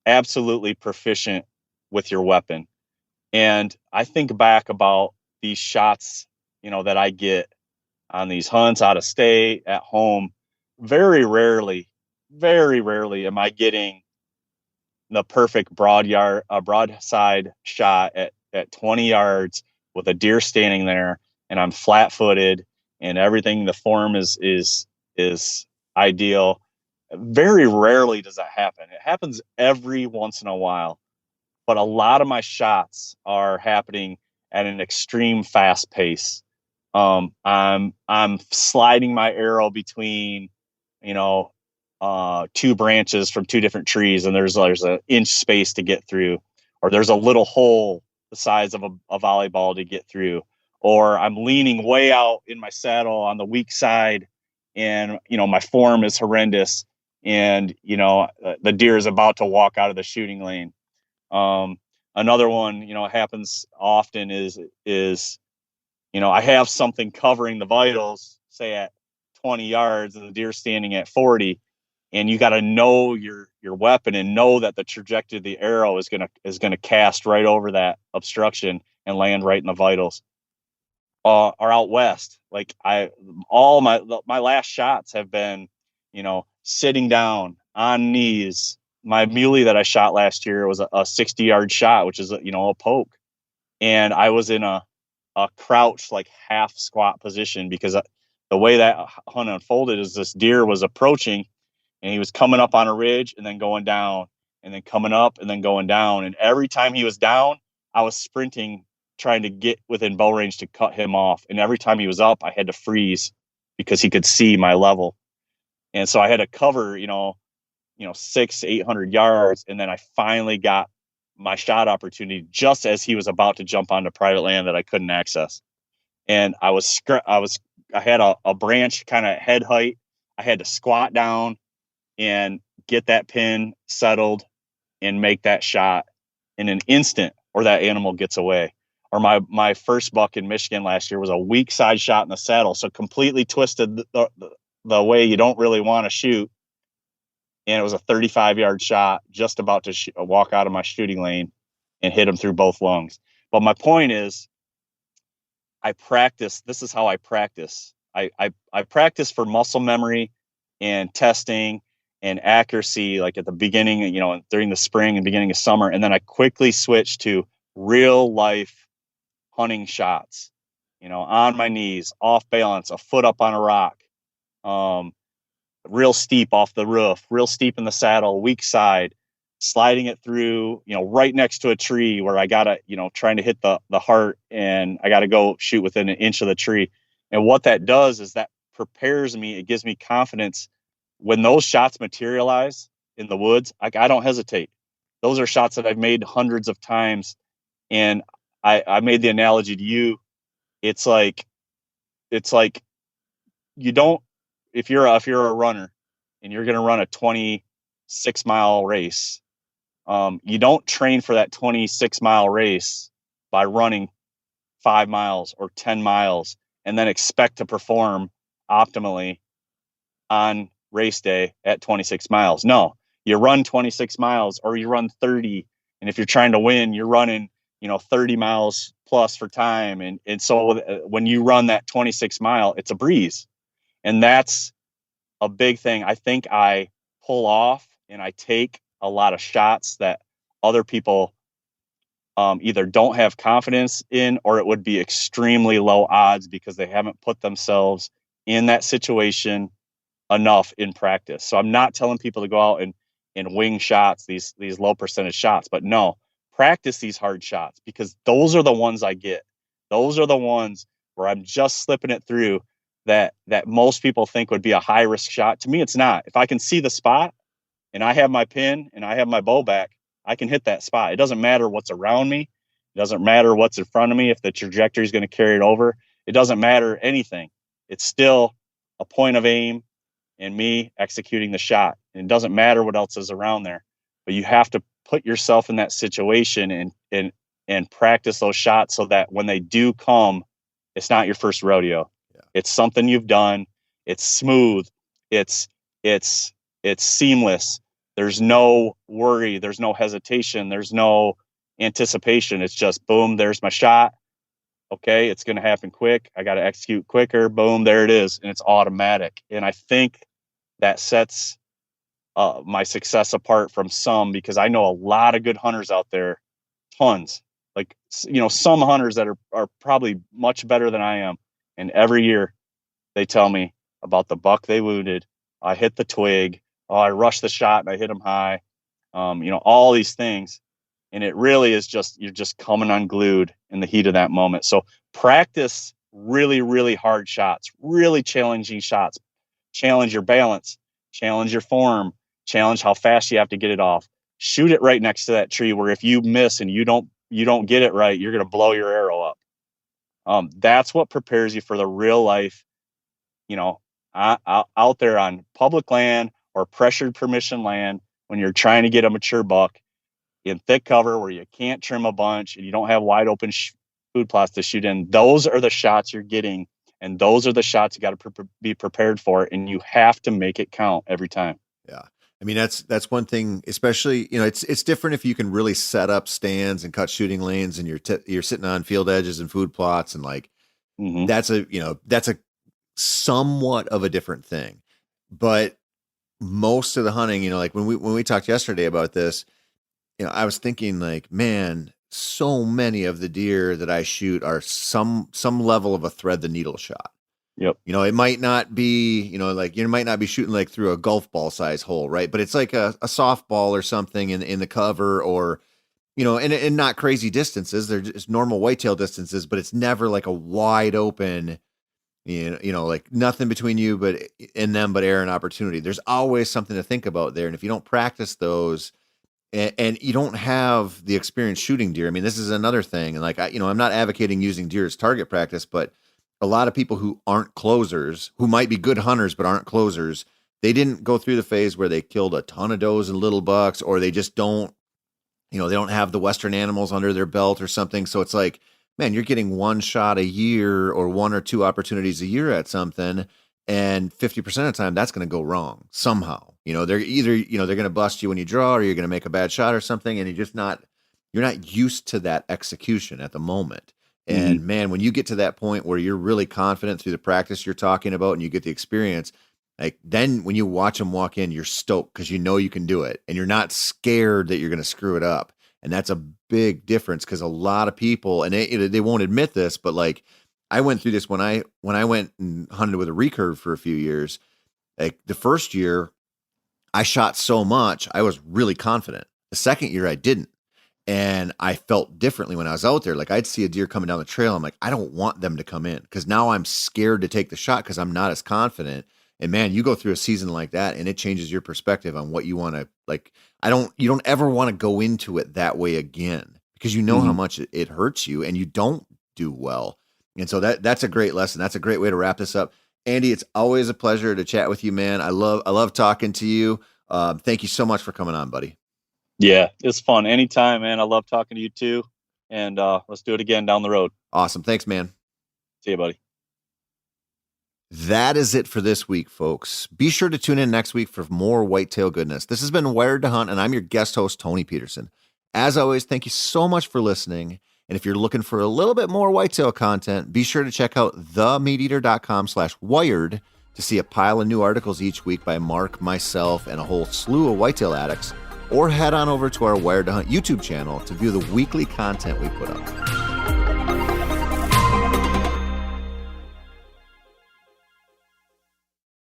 absolutely proficient with your weapon. And I think back about these shots, that I get on these hunts out of state, at home. Very rarely am I getting the perfect broadside shot at 20 yards with a deer standing there, and I'm flat footed and everything. The form is ideal. Very rarely does that happen. It happens every once in a while, but a lot of my shots are happening at an extreme fast pace. I'm sliding my arrow between, two branches from two different trees, and there's an inch space to get through, or there's a little hole the size of a volleyball to get through, or I'm leaning way out in my saddle on the weak side, and my form is horrendous, and the deer is about to walk out of the shooting lane. Another one, happens often is I have something covering the vitals, say at 20 yards, and the deer standing at 40, and you got to know your weapon and know that the trajectory of the arrow is gonna cast right over that obstruction and land right in the vitals. Or out west, like all my last shots have been, sitting down on knees. My muley that I shot last year was a 60-yard shot, which is a poke, and I was in a crouch, like half squat position, because the way that hunt unfolded is this deer was approaching, and he was coming up on a ridge and then going down, and then coming up and then going down. And every time he was down, I was sprinting, trying to get within bow range to cut him off. And every time he was up, I had to freeze because he could see my level. And so I had to cover, 600-800 yards. And then I finally got my shot opportunity just as he was about to jump onto private land that I couldn't access. And I had a branch kind of head height. I had to squat down and get that pin settled and make that shot in an instant, or that animal gets away. Or my first buck in Michigan last year was a weak side shot in the saddle, so completely twisted the way you don't really want to shoot. And it was a 35-yard shot, just about to walk out of my shooting lane and hit him through both lungs. But my point is, I practice. This is how I practice. I practice for muscle memory and testing and accuracy, like at the beginning, during the spring and beginning of summer. And then I quickly switch to real life hunting shots, on my knees, off balance, a foot up on a rock, real steep off the roof, real steep in the saddle, weak side, sliding it through, right next to a tree where I gotta, trying to hit the heart, and I gotta go shoot within an inch of the tree. And what that does is that prepares me. It gives me confidence when those shots materialize in the woods. I don't hesitate. Those are shots that I've made hundreds of times. And I made the analogy to you. It's like you don't, if you're a runner and you're going to run a 26-mile race, you don't train for that 26-mile race by running 5 miles or 10 miles and then expect to perform optimally on race day at 26 miles. No, you run 26 miles or you run 30. And if you're trying to win, you're running, 30 miles plus for time. And so when you run that 26 mile, it's a breeze. And that's a big thing. I think I pull off and I take a lot of shots that other people either don't have confidence in, or it would be extremely low odds because they haven't put themselves in that situation enough in practice. So I'm not telling people to go out and wing shots, these low percentage shots, but no, practice these hard shots, because those are the ones I get. Those are the ones where I'm just slipping it through that most people think would be a high risk shot. To me, it's not. If I can see the spot and I have my pin and I have my bow back, I can hit that spot. It doesn't matter what's around me. It doesn't matter what's in front of me. If the trajectory is going to carry it over, it doesn't matter anything. It's still a point of aim and me executing the shot. And it doesn't matter what else is around there, but you have to put yourself in that situation and practice those shots so that when they do come, it's not your first rodeo. Yeah. It's something you've done. It's smooth. It's seamless. There's no worry. There's no hesitation. There's no anticipation. It's just boom, there's my shot. Okay, it's going to happen quick. I got to execute quicker. Boom, there it is. And it's automatic. And I think that sets my success apart from some, because I know a lot of good hunters out there, tons. Like, some hunters that are probably much better than I am. And every year they tell me about the buck they wounded. I hit the twig. Oh, I rushed the shot and I hit him high. All these things. And it really is just, you're just coming unglued in the heat of that moment. So practice really, really hard shots, really challenging shots, challenge your balance, challenge your form, challenge how fast you have to get it off. Shoot it right next to that tree where if you miss and you don't get it right, you're going to blow your arrow up. That's what prepares you for the real life, out there on public land or pressured permission land when you're trying to get a mature buck in thick cover where you can't trim a bunch and you don't have wide open food plots to shoot in. Those are the shots you're getting, and those are the shots you got to be prepared for, and you have to make it count every time. Yeah. I mean, that's one thing, especially, it's different if you can really set up stands and cut shooting lanes and you're sitting on field edges and food plots and like, that's a somewhat of a different thing. But most of the hunting, like when we talked yesterday about this, I was thinking like, man, so many of the deer that I shoot are some level of a thread the needle shot. Yep. It might not be, like you might not be shooting like through a golf ball size hole, right? But it's like a softball or something in the cover, or, and not crazy distances. They're just normal whitetail distances, but it's never like a wide open, like nothing between you and them but air and opportunity. There's always something to think about there. And if you don't practice those, and you don't have the experience shooting deer, I mean, this is another thing. And like, I'm not advocating using deer as target practice, but a lot of people who aren't closers, who might be good hunters but aren't closers, they didn't go through the phase where they killed a ton of does and little bucks, or they just don't, they don't have the Western animals under their belt or something. So it's like, man, you're getting one shot a year or one or two opportunities a year at something, and 50% of the time that's going to go wrong somehow. They're either, they're going to bust you when you draw, or you're going to make a bad shot or something, and you're not used to that execution at the moment. And man, when you get to that point where you're really confident through the practice you're talking about and you get the experience, like then when you watch them walk in, you're stoked because you can do it and you're not scared that you're going to screw it up. And that's a big difference, because a lot of people, and they won't admit this, but like I went through this when I went and hunted with a recurve for a few years. Like the first year I shot so much, I was really confident. The second year I didn't. And I felt differently when I was out there. Like I'd see a deer coming down the trail. I'm like, I don't want them to come in, because now I'm scared to take the shot because I'm not as confident. And man, you go through a season like that and it changes your perspective on what you want to like. You don't ever want to go into it that way again, because how much it hurts you and you don't do well. And so that's a great lesson. That's a great way to wrap this up. Andy, it's always a pleasure to chat with you, man. I love talking to you. Thank you so much for coming on, buddy. Yeah, it's fun. Anytime, man. I love talking to you too. And let's do it again down the road. Awesome. Thanks, man. See you, buddy. That is it for this week, folks. Be sure to tune in next week for more whitetail goodness. This has been Wired to Hunt, and I'm your guest host, Tony Peterson. As always, thank you so much for listening. And if you're looking for a little bit more whitetail content, be sure to check out themeateater.com/wired to see a pile of new articles each week by Mark, myself, and a whole slew of whitetail addicts. Or head on over to our Wired to Hunt YouTube channel to view the weekly content we put up.